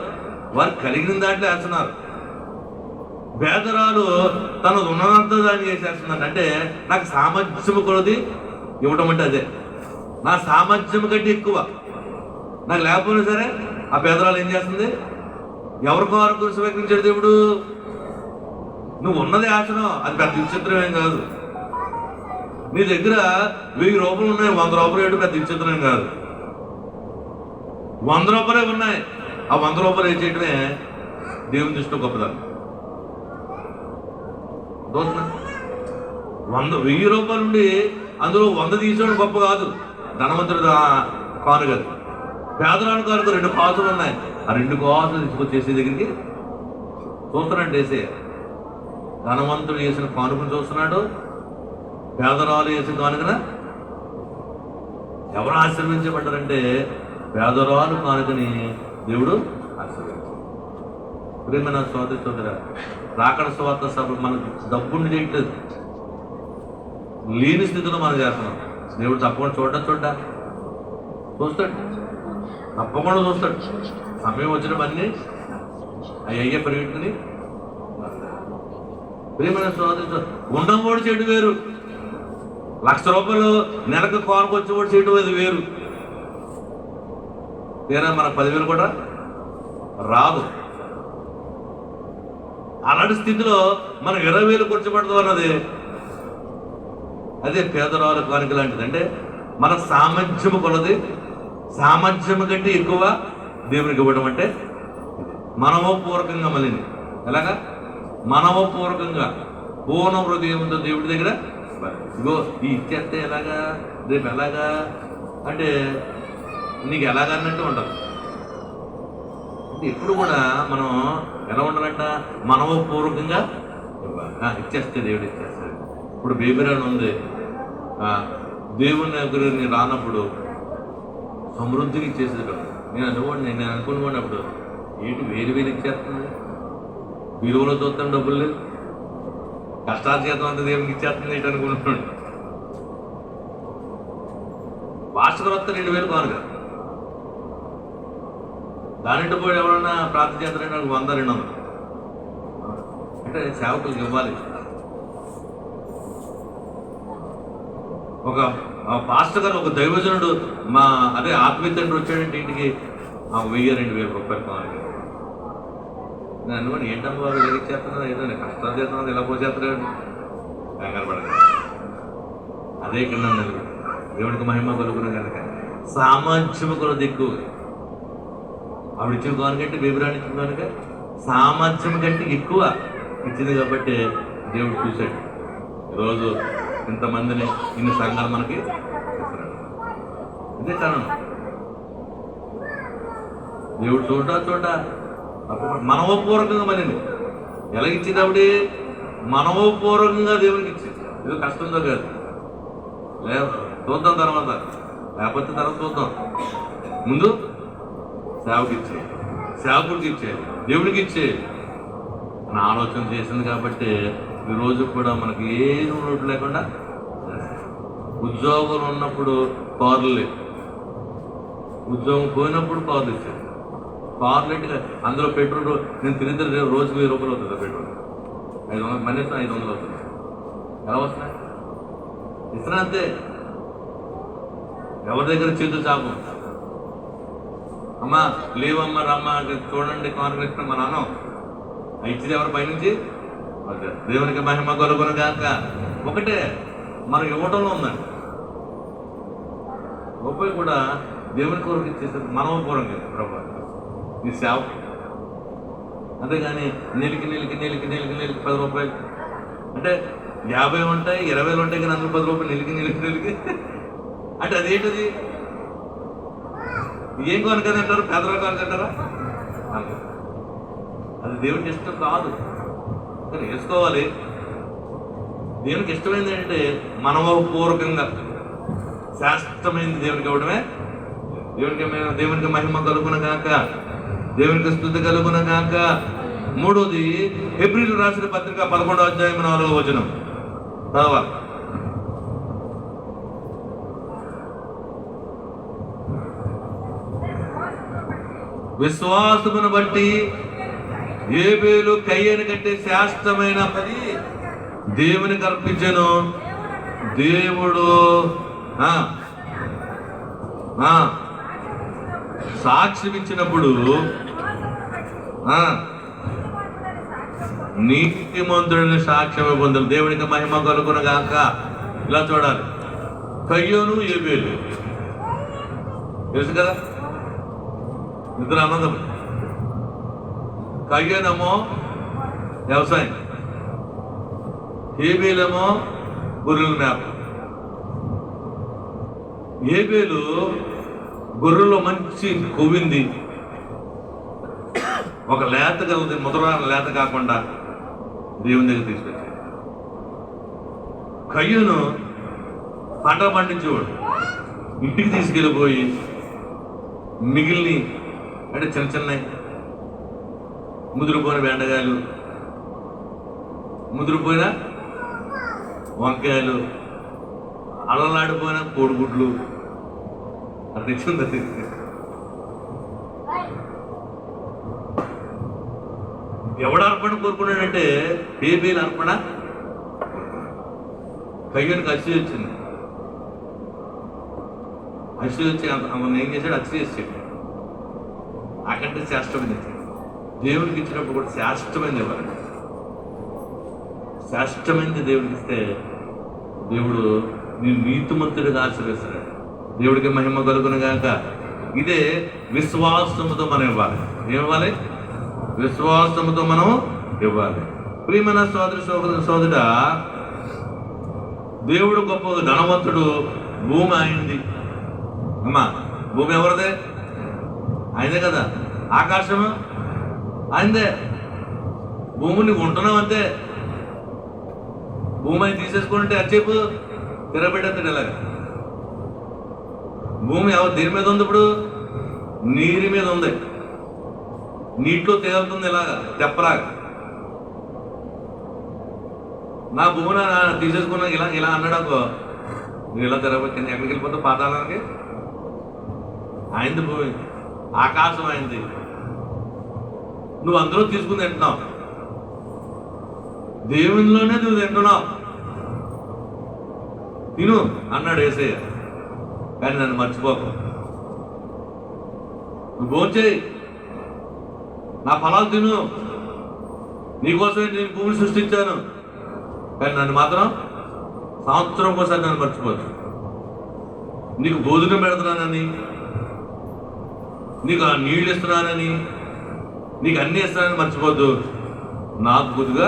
వారు కలిగిన దాంట్లో వేస్తున్నారు. పేదరాలు తను ఉన్నదంతా దాన్ని చేసేస్తుందంట. అంటే నాకు సామర్థ్యము కొలది ఇవ్వటం అంటే అదే. నా సామర్థ్యం కంటే ఎక్కువ నాకు లేకపోయినా సరే ఆ పేదరాలు ఏం చేస్తుంది? ఎవరికో వరకు స్వీకరించాడు దేవుడు. నువ్వు ఉన్నది ఆశనం, అది పెద్ద విచిత్రం ఏం కాదు. నీ దగ్గర 1000 రూపాయలు ఉన్నాయి, 100 రూపాయలు ఏడు పెద్ద విచిత్రం ఏం కాదు. 100 రూపాయలే ఉన్నాయి, ఆ 100 రూపాయలు ఏం చేయటమే దేవుని దృష్టిలో గొప్పదాన్ని. 1000 రూపాయలు ఉండి అందులో 100 తీసుకోవడం గొప్ప కాదు. ధనవంతుడు కాను కాదు. పేదరాలు కానుక 2 కాసులు ఉన్నాయి, ఆ 2 కాసులు తీసుకొచ్చేసే దగ్గరికి చూస్తున్నాడు వేసే. ధనవంతుడు వేసిన కానుకను చూస్తున్నాడు, పేదరాలు వేసిన కానుకన ఎవరు ఆశీర్వించబడ్డారంటే పేదరాలు కానుకని దేవుడు ఆశీర్వించాడు. ప్రేమైన సోదర, రాకడ సువార్త సభ మనకు డబ్బుండి చేయట్లేదు, లేని స్థితిలో మనం చేస్తున్నాం. దేవుడు తప్పకుండా చూస్తాడు, తప్పకుండా చూస్తాడు. సమయం వచ్చినవన్నీ అయ్యే పరిగెట్టుకుని ప్రేమైన సోదరు, ఉండమోడు చెడు వేరు, 1,00,000 రూపాయలు నెలకు కోరుకొచ్చేవాడు చేయడం అది వేరు. తీరా మనకు 10,000 కూడా రాదు. అలాంటి స్థితిలో మనం 20,000 ఖర్చుపడతాం అన్నది అదే పేదరాలు కానుక లాంటిది. అంటే మన సామర్థ్యము కొలది, సామర్థ్యము కంటే ఎక్కువ దేవునికి ఇవ్వడం అంటే మనవపూర్వకంగా. మళ్ళీ ఎలాగా? మనవపూర్వకంగా పూర్ణ హృదయంతో దేవుడి దగ్గర ఇగో ఈ ఇచ్చేస్తే ఎలాగా, రేపు ఎలాగా అంటే నీకు ఎలాగన్నట్టు ఉండదు. అంటే ఎప్పుడు కూడా మనం ఎలా ఉండాలంట? మనవపూర్వకంగా ఇచ్చేస్తే దేవుడు ఇచ్చేస్తాడు. ఇప్పుడు బేబిరాన్ ఉంది, దేవుని దగ్గర రానప్పుడు సమృద్ధిగా ఇచ్చేసేది కదా. నేను అనుకున్నప్పుడు ఏంటి వేరు ఇచ్చేస్తుంది, విలువలో చూస్తాను డబ్బులు లేదు, కష్టార్జితం అంతా దేవునికి ఇచ్చేస్తుంది ఏంటి అనుకుంటున్నాడు. వార్షికలు వస్తే 2000 కాను కదా, దానింటి పోయి ఎవరన్నా ప్రార్థన చేస్తారంటే నాకు 100-200 అంటే సేవకులకు ఇవ్వాలి. ఒక పాస్టర్ గారు, ఒక దైవజనుడు మా అదే ఆత్మీయ తండ్రి వచ్చాడంటే ఇంటికి 1000-2000 రూపాయలు కావాలి. నేను అనుకోండి ఏంటమ్మా వాళ్ళు ఎలా ఇచ్చేస్తున్నారు, ఏదో కష్టాలు చేస్తున్నారు, ఎలా పోసేస్తున్నాడు కంగారు పడదు. అదే కింద దేవుడికి మహిమ కలుగును కనుక సామర్థ్యము కొలది ఎక్కువ. ఆవిడ ఇచ్చిన కానుకంటే బేబిరాని ఇచ్చిన కనుక సామర్థ్యం కంటే ఎక్కువ ఇచ్చింది కాబట్టి దేవుడు చూశాడు. ఈరోజు ఇంతమందిని, ఇన్ని సంఘాలు మనకి ఇస్తున్నాడు. ఇదే కారణం. దేవుడు చూడ మనవపూర్వకంగా మళ్ళీ ఎలాగిచ్చింది ఆవిడ? మనవపూర్వకంగా దేవునికి ఇచ్చింది. ఏదో కష్టంతో కాదు, లేదు చూద్దాం తర్వాత, లేకపోతే తర్వాత చూద్దాం. ముందు సేవకి ఇచ్చేది, సేవకుడికి ఇచ్చేది, దేవుడికి ఇచ్చేది అని ఆలోచన చేసింది కాబట్టి ఈరోజు కూడా మనకి ఏది ఉన్నట్టు లేకుండా. ఉద్యోగం ఉన్నప్పుడు కార్లు లేదు, ఉద్యోగం పోయినప్పుడు కార్లు ఇచ్చేది. కార్లు అంటే అందులో పెట్రోల్ నేను తిరిగితే రోజుకి 1000 రూపాయలు అవుతుంది పెట్రోల్. 500 మనీ 500 అవుతుంది. ఎలా వస్తున్నాయి? ఇస్తున్నా అంతే. ఎవరి దగ్గర చేతులు చాపు, అమ్మా లేవమ్మా రమ్మా చూడండి కాన్ఫరెన్స్ మా నాన్న ఇచ్చింది ఎవరు పైనుంచి? అదే దేవునికి మహిమ కలుగును గాక. ఒకటే మనం ఇవ్వటంలో ఉందండి. రూపాయి కూడా దేవుని కొరకు ఇచ్చేసి మనవపూర్వకంగా ప్రభు ఈ సేవ. అంతేగాని నెలకి 10 రూపాయలు అంటే 50 ఉంటాయి, 20 ఉంటాయి, కానీ అందులో 10 రూపాయలు నెలకి అంటే అదేంటది? ఏం కొనకని అంటారు? పేదవాళ్ళు కొనకంటారా? అది దేవునికి ఇష్టం కాదు. కానీ వేసుకోవాలి. దేవునికి ఇష్టమైంది అంటే మనవపూర్వకంగా శాస్త్రమైంది దేవునికి ఇవ్వడమే. దేవునికి మహిమ కలుగును గాక, దేవునికి స్తుతి కలుగును గాక. మూడోది హెబ్రీయులకు రాసిన పత్రిక 11వ అధ్యాయం 4వ వచనం చదవాలి. విశ్వాసమును బట్టి ఏబేలు కయ్యను కంటే శ్రేష్టమైన పని దేవునికి అర్పించెను. దేవుడు సాక్ష్యం ఇచ్చినప్పుడు నీతిమంతుడిని సాక్ష్యం పొందాలి. దేవునికి మహిమ కలుగును గాక. ఇలా చూడాలి. కయ్యోను ఏబేలు తెలుసు కదా, ఇద్దరు అన్నదం. కయ్యోనేమో వ్యవసాయం, ఏబేలేమో గొర్రెల మేప. ఏబేలు గొర్రెల్లో మంచి కొవ్వింది, ఒక లేత కలుగుతుంది, ముద్ర లేత కాకుండా దేవుని దగ్గర తీసుకొచ్చాడు. కయ్యూను పంట పండించేవాడు, ఇంటికి తీసుకెళ్ళిపోయి మిగిలిని అంటే చిన్న ముదిరిపోయిన బెండకాయలు, ముదిరిపోయిన వంకాయలు, అల్లలాడిపోయిన కోడిగుడ్లు అది తెచ్చింది. ఎవడు అర్పణ కోరుకున్నాడంటే బేబీల అర్పణ. కయ్యూనికి అచ్చి వచ్చింది. అచ్చి వచ్చి అతను ఏం చేశాడు? అచ్చి చేసాడు. నాకంటే శ్రేష్టమైంది దేవునికి ఇచ్చినప్పుడు కూడా శ్రేష్టమైంది ఇవ్వాలండి. శ్రేష్టమైనది దేవుడికి ఇస్తే దేవుడు నేను నీతిమంతుడిగా ఆశీర్వదిస్తాడు. దేవుడికి మహిమ కలుగును గాక. ఇదే విశ్వాసముతో మనం ఇవ్వాలి. ఏమివ్వాలి? విశ్వాసముతో మనం ఇవ్వాలి. ప్రియమైన సోదరుడ, దేవుడు గొప్ప ధనవంతుడు. భూమి ఆయనది. అమ్మా, భూమి ఎవరిదే? ఆయనదే కదా. ఆకాశము ఆయనదే. భూమిని ఉంటున్నాం అంతే. భూమి ఆయన తీసేసుకుంటే అచ్చేపు తిరగబెట్టేస్తాడు. ఇలాగా భూమి ఎవరు దేని మీద ఉంది? ఇప్పుడు నీరు మీద ఉంది. నీటిలో తేలుతుంది ఇలాగా తెప్పలాగా. నా భూమిని తీసేసుకున్నా ఇలా ఇలా అన్నాడనుకో, నువ్వు ఇలా తిరగబెట్టి ఎక్కడికి వెళ్ళిపోతావు? పాతాళానికి. ఆయనది భూమి, ఆకాశం ఆయనది. నువ్వు అందులో తీసుకుని తింటున్నావు, దేవునిలోనే నువ్వు తింటున్నావు. తిను అన్నాడు యేసయ్య, కానీ నన్ను మర్చిపోకు. నువ్వు భోంచేయి, నా ఫలాలు తిను, నీకోసమే నేను భూమిని సృష్టించాను, కానీ నన్ను మాత్రం సంవత్సరం కోసం నన్ను మర్చిపోదు. నీకు భోజనం పెడుతున్నానని, నీకు ఆ నీళ్ళు ఇస్తున్నానని, నీకు అన్నీ ఇస్తున్నానని మర్చిపోద్దు. నాకు కొద్దిగా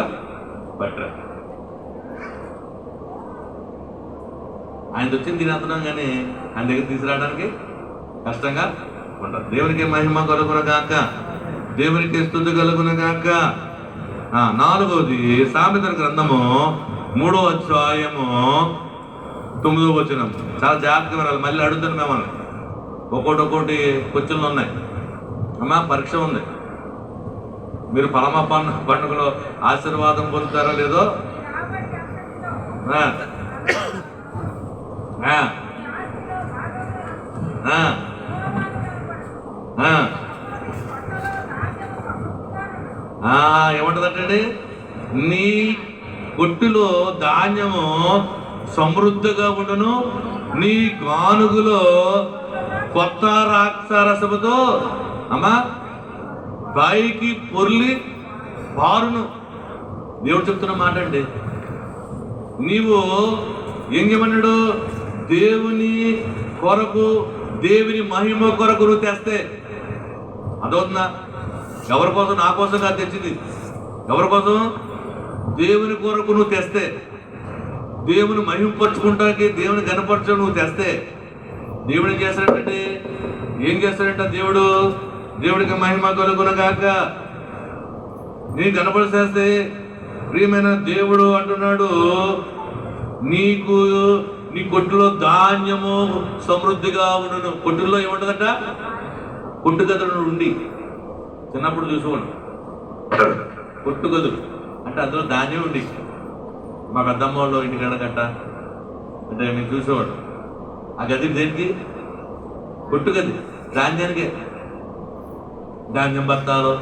బెటర్. ఆయన వచ్చింది తినేస్తున్నాం, కానీ ఆయన దగ్గర తీసుకురావడానికి కష్టంగా ఉంటుంది. దేవునికి మహిమ కలుగునగాక, దేవునికి స్తుతి కలుగునగాక. 4వది సామెతల గ్రంథము 3వ అధ్యాయము 9వ వచనం. చాలా జాగ్రత్తగా వినాలి. మళ్ళీ అడుగుతాను మిమ్మల్ని. ఒక్కోటి క్వశ్చన్లు ఉన్నాయి. అమ్మా, పరీక్ష ఉంది. మీరు పరమ పండుగలో ఆశీర్వాదం పొందుతారో లేదో. ఏమంటుందంటే, నీ కొట్టులో ధాన్యము సమృద్ధిగా ఉండును, నీ గానుగులో కొత్త ద్రాక్షారసముతో అమ్మా పైకి పొర్లి పారును. దేవుడు చెప్తున్న మాట అండి. నీవు ఏం చేయమన్నాడు? దేవుని కొరకు, దేవుని మహిమ కొరకు నువ్వు తెస్తే అదవుతుందా? ఎవరి కోసం? నా కోసం కాదు తెచ్చింది. ఎవరి కోసం? దేవుని కొరకు నువ్వు తెస్తే, దేవుని మహిమపరచుకుంటానికి, దేవుని కనపరచు నువ్వు తెస్తే, దేవుడు ఏం చేస్తాడంటే, దేవుడికి మహిమ కలుగునగాక. నీ కనపరిచేస్తే, ప్రియమైన దేవుడు అంటున్నాడు, నీకు నీ కొట్టులో ధాన్యము సమృద్ధిగా ఉండును. కొట్టుల్లో ఏముంటుందట? కొట్టు గదులు ఉండి, చిన్నప్పుడు చూసుకోండి, కొట్టు గదులు అంటే అందులో ధాన్యం ఉండి. మా పెద్దమ్మ వాళ్ళు ఇంటికాడ గట్ట అంటే మేము చూసేవాడు. ఆ గది దేనికి? కొట్టు గది, ధాన్యానికే. ధాన్యం బత్తాలు,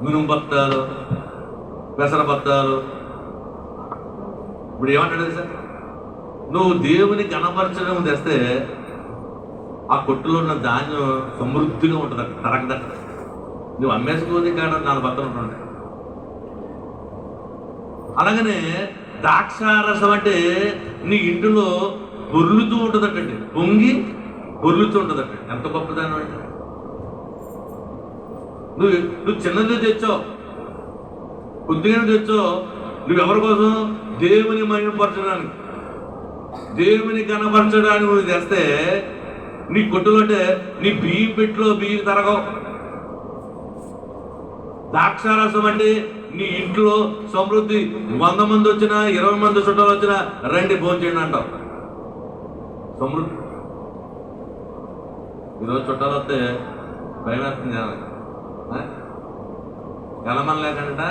మినుము బత్తాలు, పెసర బత్తాలు. ఇప్పుడు ఏమంటాడు సార్? నువ్వు దేవుని కనపరచడం తెస్తే ఆ కొట్టులో ఉన్న ధాన్యం సమృద్ధిగా ఉంటుంది, తరగదట. నువ్వు అమ్మేసుకుని కాడ 4 బత్తలు ఉంటుండే. అలాగనే ద్రాక్షారసం అంటే నీ ఇంటిలో పొర్లుతూ ఉంటుందటండి, పొంగి పొర్లుతూ ఉంటుందట. ఎంత గొప్పదానం అంటే, నువ్వు చిన్నది తెచ్చావు, కొద్దిగా తెచ్చావు. నువ్వెవరి కోసం? దేవుని మహిమపరచడానికి, దేవుని కనపరచడానికి నువ్వు తెస్తే నీ కొట్టులో అంటే నీ బియ్యం పెట్టిలో బియ్యం తరగవు. ద్రాక్షారసం అంటే నీ ఇంట్లో సమృద్ధి. 100 మంది వచ్చినా, 20 మంది చుట్టాలు వచ్చినా, రండి భోంచేయండి అంటావు. సమృద్ధి. ఈరోజు చుట్టాలు వస్తే భయం వేస్తుంది. ఎలమని లేకంట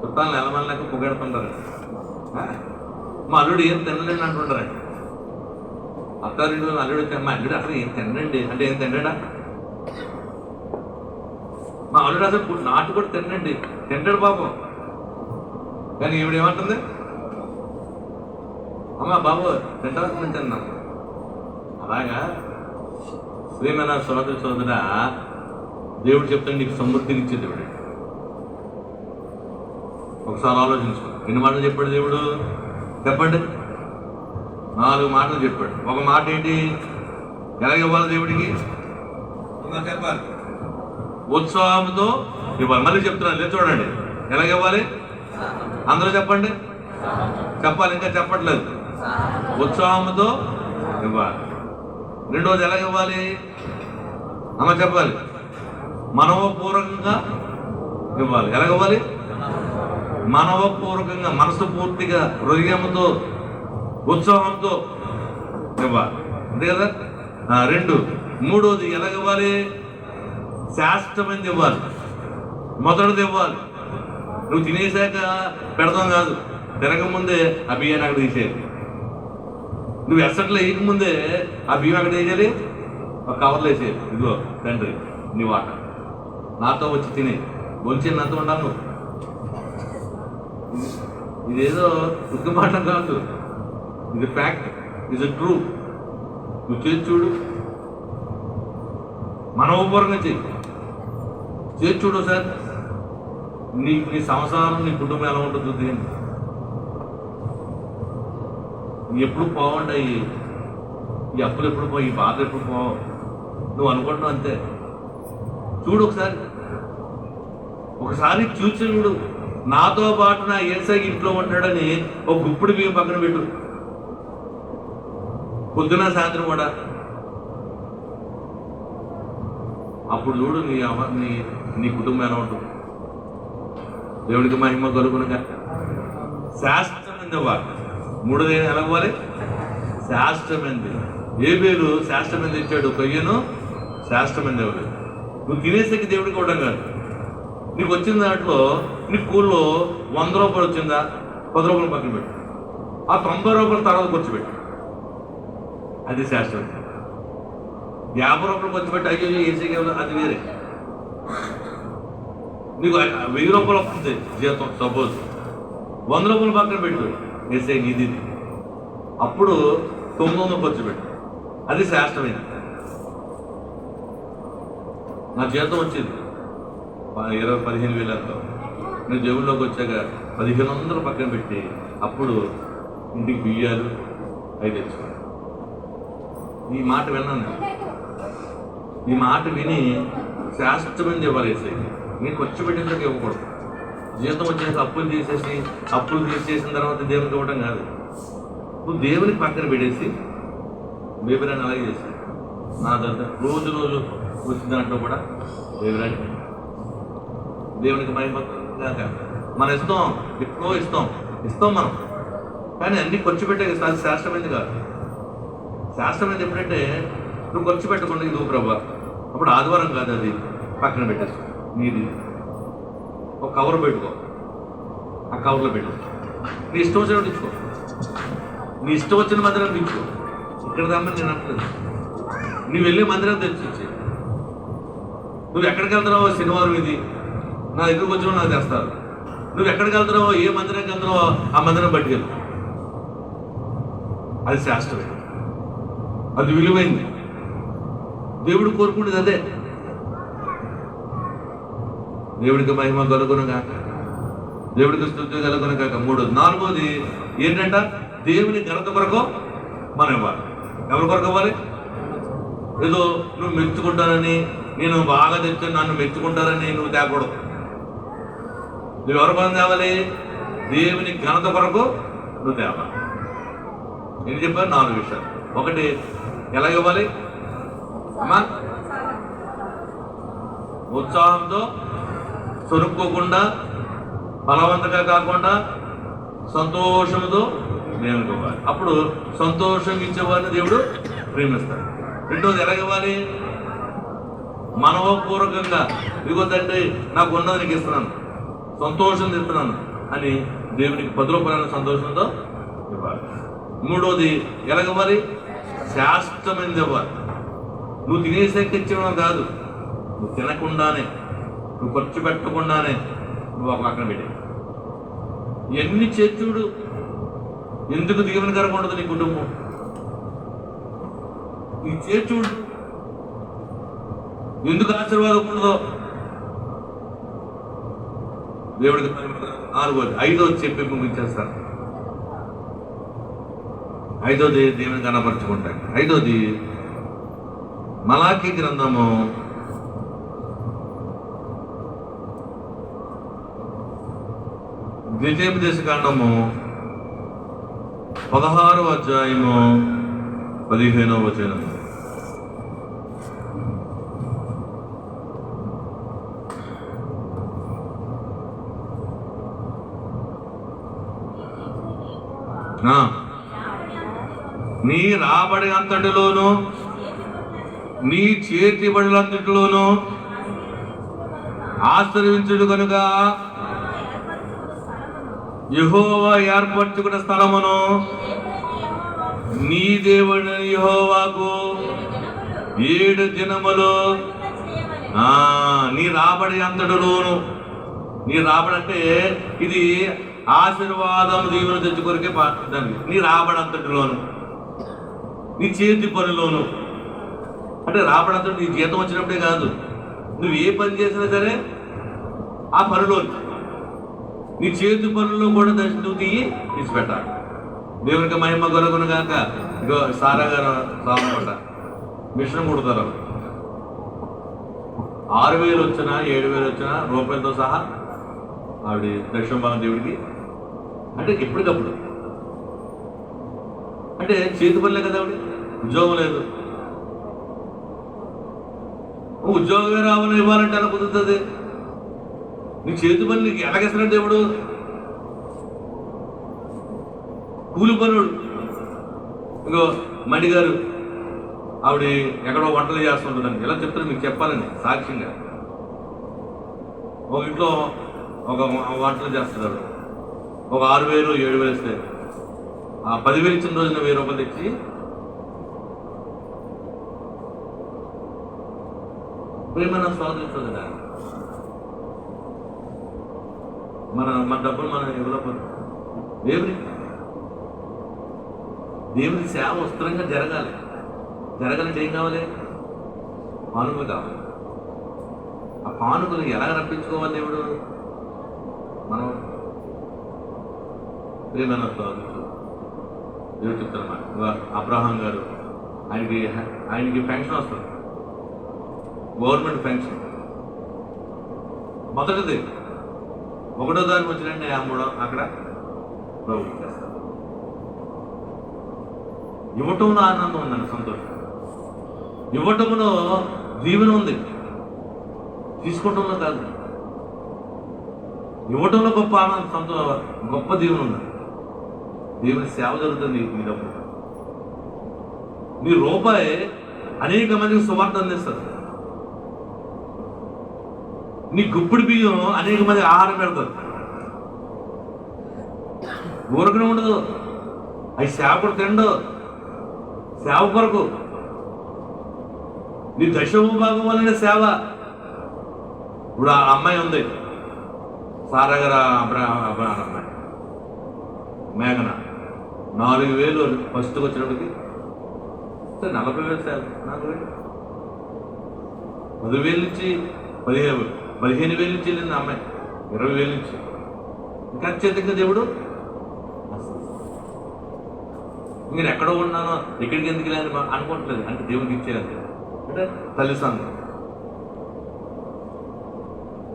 చుట్టాలను ఎలమని లేక పొగెడుతుంటారు. మా అల్లుడు ఏం తినలేండి అంటుంటారండి. అత్తారింటి అల్లుడు వచ్చి, మా అల్లుడు అసలు ఏం తినండి అంటే, ఏం తినడా? మా అల్లుడు అసలు నాటు కూడా తినండి, తింటాడు పాపం. కానీ ఈవిడ ఏమంటుంది? అమ్మా బాబు తింటాను, నేను తిన్నాను. అలాగా ప్రియమైన సోదరా, దేవుడు చెప్తాడు నీకు సమృద్ధిని ఇచ్చే దేవుడు. ఒకసారి ఆలోచించుకో. ఎన్ని మాటలు చెప్పాడు దేవుడు? చెప్పండి. 4 మాటలు చెప్పాడు. ఒక మాట ఏంటి? ఎలాగ ఇవ్వాలి దేవుడికి? చెప్పాలి, ఉత్సాహంతో ఇవ్వాలి. మళ్ళీ చెప్తున్నాను, లేదు చూడండి, ఎలాగ ఇవ్వాలి? అందరూ చెప్పండి, చెప్పాలి, ఇంకా చెప్పట్లేదు. ఉత్సాహంతో ఇవ్వాలి. రెండోది ఎలాగ ఇవ్వాలి? అమ్మ చెప్పాలి, మనవపూర్వకంగా ఇవ్వాలి. ఎలాగ ఇవ్వాలి? మనవపూర్వకంగా, మనసు పూర్తిగా, హృదయంతో, ఉత్సాహంతో ఇవ్వాలి, అంతే కదా? మూడోది ఎలాగ ఇవ్వాలి? శాశ్వతమైనది ఇవ్వాలి. మొదటిది ఇవ్వాలి. నువ్వు తినేసాక పెడతాం కాదు, తినకముందే ఆ బియ్యాన్ని అక్కడ తీసేయాలి. నువ్వు ఎసట్లో వేయకముందే ఆ బియ్యం అక్కడ వేసేయాలి, ఒక కవర్లో వేసేయాలి. ఇదిగో తండ్రి నీ వాట, నాతో వచ్చి తినే, వచ్చి నాతో ఉండాలి. నువ్వు ఇదేదో ఉక్కు మాట కాదు, ఇది ఫ్యాక్ట్, ఇది ట్రూ. నువ్వు చేసి చూడు, మనోపూర్వకంగా చేసి చూడు సార్. నీ సంసారం, నీ కుటుంబం ఎలా ఉంటుంది చూద్ది. ఎప్పుడు పోవంటాయి ఈ అప్పులు, ఎప్పుడు పోయి ఈ బాధలు ఎప్పుడు పోవు నువ్వు అనుకుంటున్నావు, అంతే. చూడు ఒకసారి చూసి చూడు. నాతో పాటు నా ఏసై ఇంట్లో ఉంటాడని ఒక గుప్పుడు బియ్యం పక్కన పెట్టు, పొద్దున సాయంత్రం కూడా. అప్పుడు చూడు నీ కుటుంబం ఎలా ఉంటుంది. దేవుడికి మహిమ కలుగునుగా. శాస్త్రమైంది ఇవ్వాలి. మూడోది ఎలా ఇవ్వాలి? శాస్త్రమైంది. ఏబేలు శాస్త్రమైంది ఇచ్చాడు, కొయ్యను శాస్త్రమైంది ఇవ్వలేదు. నువ్వు తినేసరికి దేవుడికి ఇవ్వడం కాదు. నీకు వచ్చిన దాంట్లో నీ కూల్లో 100 రూపాయలు వచ్చిందా, 10 రూపాయలు పక్కన పెట్టు, ఆ 90 రూపాయలు తర్వాత ఖర్చు పెట్టు, అది శాస్త్రం. 50 రూపాయలు ఖర్చు పెట్టి అయ్యో ఏసీకి అది వేరే. నీకు 1000 రూపాయలు వస్తుంది జీతం, సపోజ్ 100 రూపాయలు పక్కన పెట్టు, ఏసీ ఇది. అప్పుడు 900 ఖర్చు పెట్టు, అది శాస్త్రమైంది. నా జీతం వచ్చింది 15,000 నేను జేబుల్లోకి వచ్చాక 1,500 పక్కన పెట్టి అప్పుడు ఇంటికి బియ్యాలు అవి తెచ్చుకున్నాను. ఈ మాట విన్నాను నేను. ఈ మాట విని శాస్త్రమైంది ఇవ్వాలి. మీరు ఖర్చు పెట్టేందుకు ఇవ్వకూడదు. జీతం వచ్చేసి అప్పులు తీసేసిన తర్వాత దేవునికి ఇవ్వడం కాదు. నువ్వు దేవునికి పక్కన పెట్టేసి బేబిరాన్ని అలాగే చేసి నా దగ్గర రోజు వచ్చిన దాంట్లో కూడా బేబిరాన్ని దేవునికి మహిమగా మనం ఎప్పుడో ఇస్తాం మనం. కానీ అన్ని ఖర్చు పెట్టే అది శాస్త్రమైంది కాదు. శాస్త్రమైంది ఎప్పుడంటే నువ్వు ఖర్చు పెట్టకుండా ఇది ప్రభా, అప్పుడు ఆదివారం కాదు, అది పక్కన పెట్టేసుకో. నీది ఒక కవర్ పెట్టుకో, ఆ కవర్లో పెట్టు. నీ ఇష్టం వచ్చినట్టు ఇచ్చుకో, నీ ఇష్టం వచ్చిన మందిరం తెచ్చుకో. ఇక్కడ దామని నేను అంటలేదు. నువ్వు వెళ్ళే మందిరం తెచ్చి నువ్వు ఎక్కడికి వెళ్తున్నావో శనివారం ఇది నా దగ్గరకు వచ్చిన నాకు తెస్తారు. నువ్వు ఎక్కడికి వెళ్తున్నావో, ఏ మందిరానికి వెళ్తున్నావో ఆ మందిరం పట్టుకెళ్ళు. అది శాస్త్రమే, అది విలువైంది. దేవుడు కోరుకునేది అదే. దేవుడికి మహిమ కలుగునుగా, దేవుడికి స్తుతి కలుగునుగాక. 4వది ఏంటంట? దేవుని ఘనత కొరకు మనం ఇవ్వాలి. ఎవరి కొరకు ఇవ్వాలి? ఏదో నువ్వు మెచ్చుకుంటానని, నేను బాగా తెచ్చాను నన్ను మెచ్చుకుంటారని నువ్వు తేకూడదు. నువ్వు ఎవరి కొరకు తేవాలి? దేవుని ఘనత కొరకు నువ్వు తేవాలి. నేను చెప్పాను 4 విషయాలు. ఒకటి, ఎలా ఇవ్వాలి అమ్మా? ఉత్సాహంతో, సొరుక్కోకుండా, బలవంతంగా కాకుండా సంతోషంతో దేవునికి ఇవ్వాలి. అప్పుడు సంతోషంగా ఇచ్చేవాడిని దేవుడు ప్రేమిస్తాడు. రెండోది ఎలా ఇవ్వాలి? మనవపూర్వకంగా, ఇదిగో తండ్రి నాకు ఉన్నది నీకు ఇస్తున్నాను, సంతోషం ఇస్తున్నాను అని దేవునికి 10 రూపాయల సంతోషంతో ఇవ్వాలి. మూడోది ఎలా ఇవ్వాలి? శాస్త్రమైనది ఇవ్వాలి. నువ్వు తినేసేకి ఇచ్చేవడం కాదు, నువ్వు తినకుండానే, నువ్వు ఖర్చు పెట్టకుండానే నువ్వు ఒక పక్కన పెట్టి ఎన్ని చేర్చుడు. ఎందుకు దీవెనకరంగా ఉండదు నీ కుటుంబం? ఈ చేర్చుడు ఎందుకు ఆశీర్వాదం ఉండదో దేవుడికి. 4వది, 5వది చెప్పి ముగించేస్తాను. 5వది దేవుని కనపరుచుకుంటాను. 5వది మలాకీ గ్రంథము 16వ అధ్యాయము 15వ వచనం. నీ రాబడి అంతటిలోను నీ చేతి బడులంతటిలోను ఆశ్రయించుడు కనుక యెహోవా ఏర్పరచుకున్న స్థలమును నీ దేవుని యెహోవాకు 7 దినములు నీ రాబడి అంతటిలోను. నీ రాబడి అంటే ఇది ఆశీర్వాదం దీవెన తెచ్చుకొరికే దానికి. నీ రాబడి అంతటిలోను, నీ చేతి పనిలోను. అంటే రాబడి అంతటి నీ జీతం వచ్చినప్పుడే కాదు, నువ్వు ఏ పని చేసినా సరే ఆ పనిలో, నీ చేతి పనుల్లో కూడా నువ్వు తీసిపెట్టాలి. దేవునికి మహిమ కలుగును గాక. ఇగో సారా గారు సామట మిషన్ కుడతారు. 6,000 వచ్చినా 7,000 వచ్చినా రూపాయలతో సహా ఆవిడ దక్షిణ భాగం దేవుడికి. అంటే ఎప్పటికప్పుడు, అంటే చేతి పనులే కదా ఆవిడ, ఉద్యోగం లేదు. ఉద్యోగమే రావాలని ఇవ్వాలంటే ఎలా కుదురుతుంది? నీ చేతి పనులు నీకు ఎలాగేస్తున్నాడు దేవుడు? కూలి పనుడు. ఇంకో మణి గారు ఆవిడ ఎక్కడో వంటలు చేస్తుంటుందని ఎలా చెప్తారు మీకు చెప్పాలని సాక్ష్యంగా. ఒక ఇంట్లో ఒక వంటలు చేస్తున్నారు. ఒక 6,000 7,000 ఇస్తే ఆ 10,000 ఇచ్చిన రోజున 1,000 రూపాయలు తెచ్చి ప్రేమను స్వాగతిస్తుంది. మన డబ్బులు మనం ఇవ్వలేకపోతే దేవుని సేవ వస్త్రంగా జరగాలంటే ఏం కావాలి? కానుకలు కావాలి. ఆ కానుకలు ఎలా రప్పించుకోవాలి దేవుడు? మనం ప్రేమైన దేవుడు చెప్తారన్నమాట. అబ్రహాం గారు ఆయనకి పెన్షన్ వస్తుంది, గవర్నమెంట్ పెన్షన్. మొదటిది 1వ తారీఖు వచ్చినంటే అమ్మడం అక్కడ ప్రభుత్వం చేస్తారు. ఇవ్వటంలో ఆనందం ఉందండి, సంతోషం. ఇవ్వటంలో దీవెన ఉంది, తీసుకోవటంలో కాదు. ఇవ్వటంలో గొప్ప ఆనందం, గొప్ప దీవెన ఉంది. దేవుని సేవ జరుగుతుంది. మీ డబ్బు, మీ రూపాయి అనేక మందికి సువార్త అందిస్తారు. నీ గుప్పిడి బియ్యం అనేక మంది ఆహారం పెడతారు. ఊరకనే ఉండదు, అవి సేవకుడు తిండు. సేవ కొరకు నీ దశమ భాగం వల్లనే సేవ. ఇప్పుడు ఆ అమ్మాయి ఉంది, సారాగర అమ్మాయి మేఘన, 4,000 ఫస్ట్కి వచ్చినప్పటికి 40,000 సేవ. 4,000 10,000 నుంచి 15,000 నుంచి వెళ్ళింది అమ్మాయి, 20,000 నుంచి. ఇంకా అత్యధికంగా దేవుడు మీరు ఎక్కడో ఉన్నానో ఎక్కడికి ఎందుకు లేని అనుకోవట్లేదు. అంటే దేవుడికి ఇచ్చేయాలి. అంటే తల్లి సంఘం.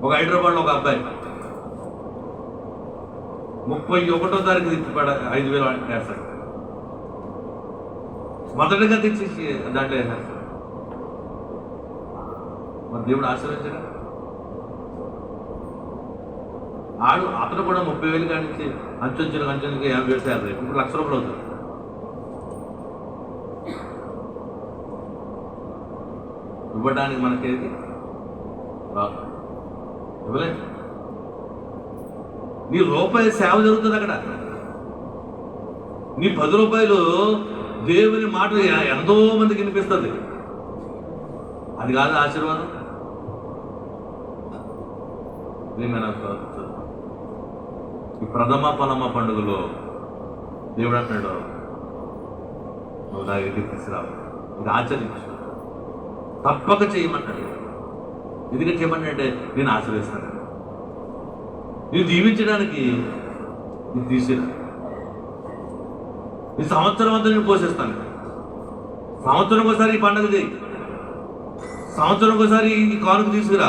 ఒక హైదరాబాద్లో ఒక అబ్బాయి 31వ తారీఖు తెచ్చిపాడ 5,000 వేస్తాడు. మొదటిగా తెచ్చేసి దాంట్లో వేసేస్తాడు. మరి దేవుడు ఆశీర్వదించగా అతను కూడా 30,000 కానించి అంచెంచులకు 50,000 శాలరీ, ఇప్పుడు 1,00,000 రూపాయలు అవుతుంది. ఇవ్వడానికి మనకేది ఇవ్వలేదు. నీ రూపాయి సేవ జరుగుతుంది అక్కడ. నీ 10 రూపాయలు దేవుని మాట ఎంతో మందికి వినిపిస్తుంది. అది కాదు ఆశీర్వాదం. ఈ ప్రథమ ఫలమ పండుగలో దేవుడు అంటున్నాడు, నువ్వు నా దగ్గరికి తీసుకురావు, ఇది ఆచరించు, తప్పక చేయమంటాడు. ఎందుకంటే చేయమంటే నేను ఆశీర్వదిస్తాను, నేను దీవించడానికి నేను తీసిరా, ఈ సంవత్సరం అంతా నేను పోషిస్తాను. సంవత్సరం ఒకసారి ఈ పండుగ చేయి, సంవత్సరం ఒకసారి ఈ కానుక తీసుకురా,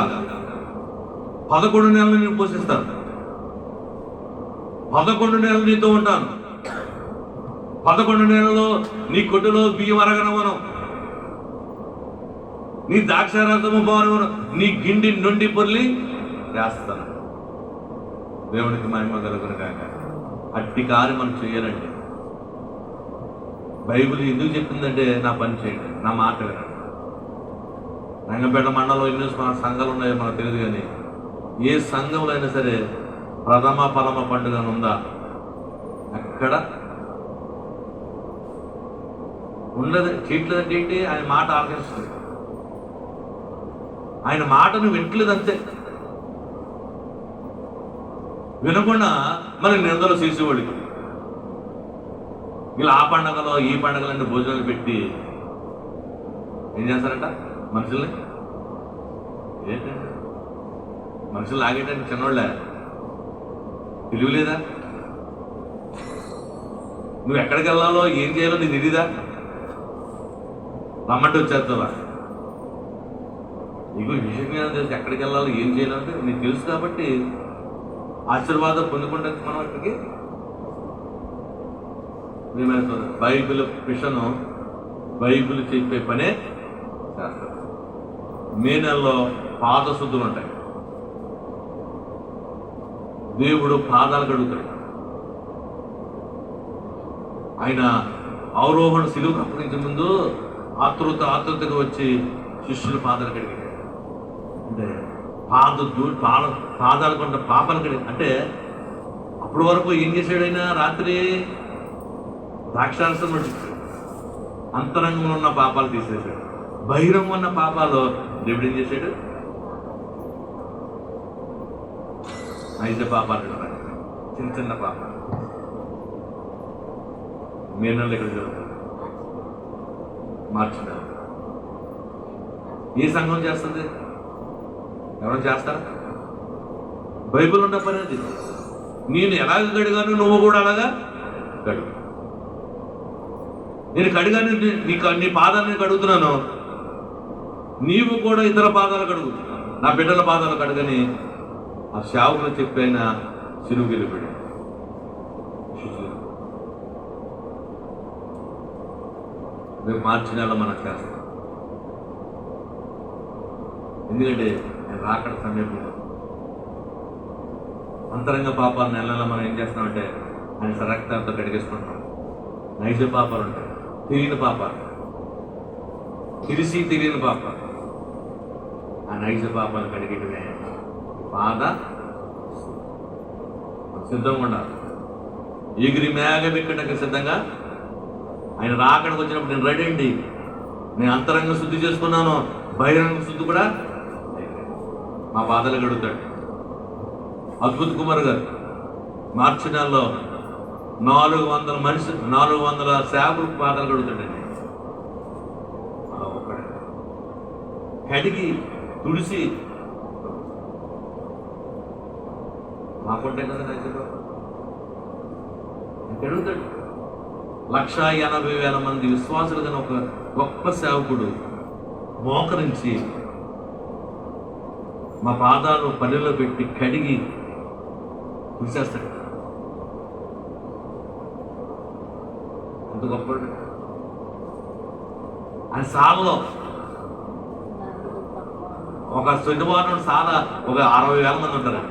11 నెలలు నేను పోషిస్తాను, 11 నెలలు నీతో ఉంటాను, 11 నెలల్లో నీ కొట్టులో బియ్యం అరగనవను, నీ ద్రాక్షారసము బాను, నీ గిండి నుండి పొర్లి చేస్తాను. దేవునికి మహిమ కలుగును కాక. అట్టి కార్యం మనం చేయాలండి. బైబిల్ ఎందుకు చెప్పిందంటే నా పని చేయండి, నా మాట వినండి. రంగంపేట మండలంలో ఎన్నో సంఘాలు ఉన్నాయో మనకు తెలియదు, కానీ ఏ సంఘంలో అయినా సరే ప్రథమ ఫలమ పండుగ ఉందా? అక్కడ ఉండదు. చేయట్లేదంటే ఏంటి? ఆయన మాట ఆలకిస్తుంది, ఆయన మాటను వింటలేదు అంతే. వినకుండా మనకి నిందలు చేసేవాడికి వీళ్ళు ఆ పండగలో ఈ పండగలన్నీ భోజనాలు పెట్టి ఏం చేస్తారంట మనుషుల్ని? ఏంటంటే మనుషులు లాగేటంటే చిన్నోళ్ళే, తెలియలేదా? నువ్వు ఎక్కడికి వెళ్ళాలో ఏం చేయాలో నీకు తెలీదా? రమ్మంటే వచ్చేస్తావా? నీకు విషయం మీద తెలుసు, ఎక్కడికి వెళ్ళాలో ఏం చేయాలంటే నీకు తెలుసు కాబట్టి ఆశీర్వాదం పొందుకుంటే మనం ఇక్కడికి బైబిల్ మిషన్, బైబిల్ చెప్పే పనే చేస్తారు. మే నెలలో పాద శుద్ధులు ఉంటాయి. దేవుడు పాదాలు కడుగుతాడు. ఆయన అవరోహణ సిలువకు అప్పగించే ముందు ఆతృతగా వచ్చి శిష్యులు పాదాలు కడిగాడు. అంటే పాదాలు కొంత పాపాలు కడిగి, అంటే అప్పటి వరకు ఏం చేశాడు ఆయన? రాత్రి ద్రాక్షారసం పట్టించాడు, అంతరంగంలో ఉన్న పాపాలు తీసేశాడు. బహిరంగం ఉన్న పాపాలు దేవుడు ఏం చేశాడు? ఐదు పాపాలు, చిన్న చిన్న పాపాలు. మే నెలలో ఇక్కడ జరుగుతుంది, మార్చి నెల. ఏ సంఘం చేస్తుంది? ఎవరైనా చేస్తారా? బైబిల్ ఉన్న పని అది. నేను ఎలాగ కడిగాను నువ్వు కూడా అలాగా కడుగు. నేను కడిగాను, నీ పాదాలను కడుగుతున్నాను, నీవు కూడా ఇతర పాదాలు కడుగు. నా బిడ్డల పాదాలు కడుగని ఆ సేవకులు చెప్పైన సిలువు గెలిపాడు. రేపు మార్చి నెలలో మనం చేస్తాం. ఎందుకంటే రాకడ సమయంలో అంతరంగ పాపాలు నెలలో మనం ఏం చేస్తున్నామంటే ఆయన రక్తంతో కడిగేసుకుంటున్నాం. నైజ పాపాలు ఉంటాయి, తెలియని పాపాలు, తెలిసి తెలియని పాపాలు. ఆ నైజ పాపాలు కడిగేటమే పాద సిద్ధంగా ఉండాలి. ఎగిరి మేఘం ఎక్కడానికి సిద్ధంగా ఆయన రాకడికి వచ్చినప్పుడు నేను రెడీ అండి, నేను అంతరంగ శుద్ధి చేసుకున్నాను, బహిరంగ శుద్ధి కూడా మా పాదాలు కడుగుతాడు. అద్భుత్ కుమార్ గారు మార్చి నెలలో 400 సేవకులకు పాదాలు కడుగుతాడండి. అలా ఒక్కడే కడిగి తుడిసి మాకుంటాయి కదా నైజంలో కడుగుతాడు. 180,000 మంది విశ్వాసులు కానీ ఒక గొప్ప సేవకుడు మోకరించి మా పాదాలు పల్లెలో పెట్టి కడిగి చూసేస్తాడు. అంత గొప్ప ఆయన సాలలో ఒక శుద్ధవారం సాల ఒక 60,000 మంది ఉంటారు.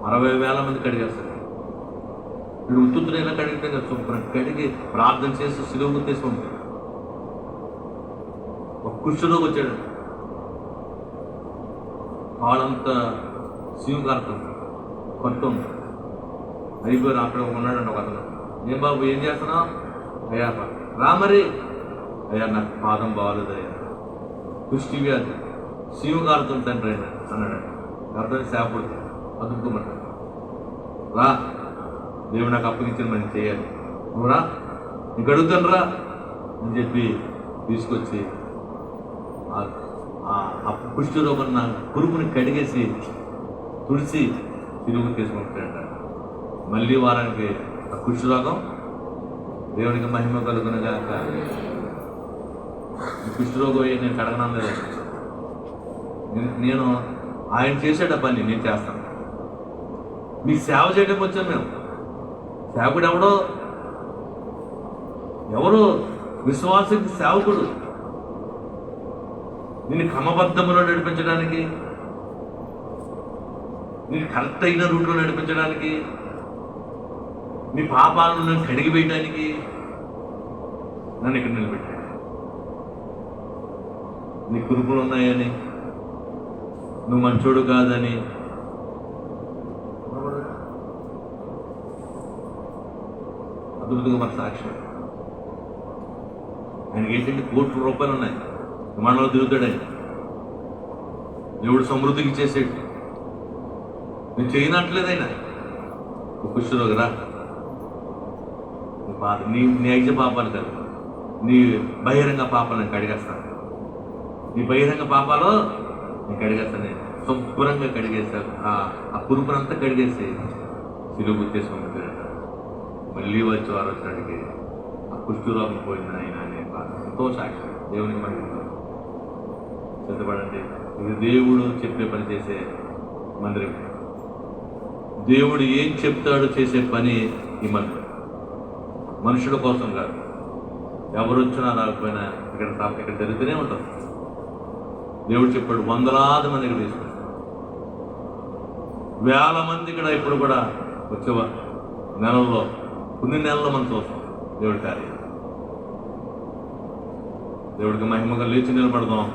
60,000 మంది కడిగేస్తారు. వీడు ఉత్తుతులైనా కడిగితే శుభ్రం కడిగి ప్రార్థన చేసి సిలువు తీసుకుంటాడు. ఒక కుర్చీలోకి వచ్చాడు, కాళ్ళంతా సీము కారుతుంది, కొట్టుంది. అయిపోయారు. అక్కడ ఉన్నాడండి ఒక అతను. ఏం బాబు ఏం చేస్తున్నావు? అయ్యా రామరి, అయ్యా నాకు పాదం బాగాలేదు అయ్యా, కుష్టి వ్యాధి, సీము కారుతుంది తండ్రి అయినా అన్నాడు. అర్థం సేపడు అదుపుకోమంటాడు. రా, దేవుడు నాకు అప్పగించిన మనం చేయాలి, నువ్వు రా, నీకు అడుగుతాను రా అని చెప్పి తీసుకొచ్చి ఆ కుష్టిలో ఉన్న పురుగుని కడిగేసి తుడిసి తిరుగు తీసుకుంటాడంట. మళ్ళీ వారానికి ఆ కుష్టి రోగం. దేవునికి మహిమ కలుగునుగాక. కుష్ఠరోగం నేను కడగడం లేదు. నేను ఆయన చేసేట పని నేను చేస్తాను. మీ సేవ చేయడానికి వచ్చాను మేము. సేవకుడు ఎవరు విశ్వాసానికి సేవకుడు. నిన్ను క్రమబద్ధంలో నడిపించడానికి, నేను కరెక్ట్ అయిన రూట్లో నడిపించడానికి, నీ పాపాలను నన్ను కడిగి వేయడానికి నన్ను ఇక్కడ నిలబెట్టాడు. నీ కురుపులు ఉన్నాయని, నువ్వు మంచోడు కాదని, అద్భుతంగా మన సాక్ష్యం. ఆయనకి ఏంటంటే కోట్ల రూపాయలు ఉన్నాయి, విమానంలో తిరుగుతాడు ఆయన. దేవుడు సమృద్ధికి చేసాడు. నేను చేయనట్లేదు ఆయన. కుష్ఠరోగిరా, నీ నైజ పాపాలు కాదు, నీ బహిరంగ పాపాలు నేను కడిగేస్తాను. నీ బహిరంగ పాపాలు నేను కడిగేస్తాను. నేను శుభ్రంగా కడిగేస్తాను. ఆ కురుపునంతా కడిగేసి సిలువు గుర్తేసుకుంటాడు. మళ్ళీ వచ్చి వారు వచ్చినట్టుకి ఆ కుష్ఠరోగం పోయింది ఆయన అనే సంతోషాక్షి. దేవునికి మనకి సిద్ధపడండి. ఇది దేవుడు చెప్పే పని చేసే మందిరం. దేవుడు ఏం చెప్తాడో చేసే పని ఈ మందిరం. మనుషుల కోసం కాదు. ఎవరు వచ్చినా రాకపోయినా ఇక్కడ జరుగుతూనే ఉంటుంది. దేవుడు చెప్పాడు, వందలాది మంది ఇక్కడ తీసుకుంటారు. వేల మంది ఇక్కడ ఇప్పుడు కూడా వచ్చేవా నెలల్లో, కొన్ని నెలల్లో మనం చూస్తాం దేవుడి కార్యం. దేవుడికి మహిమగా లేచి నిలబడదాం.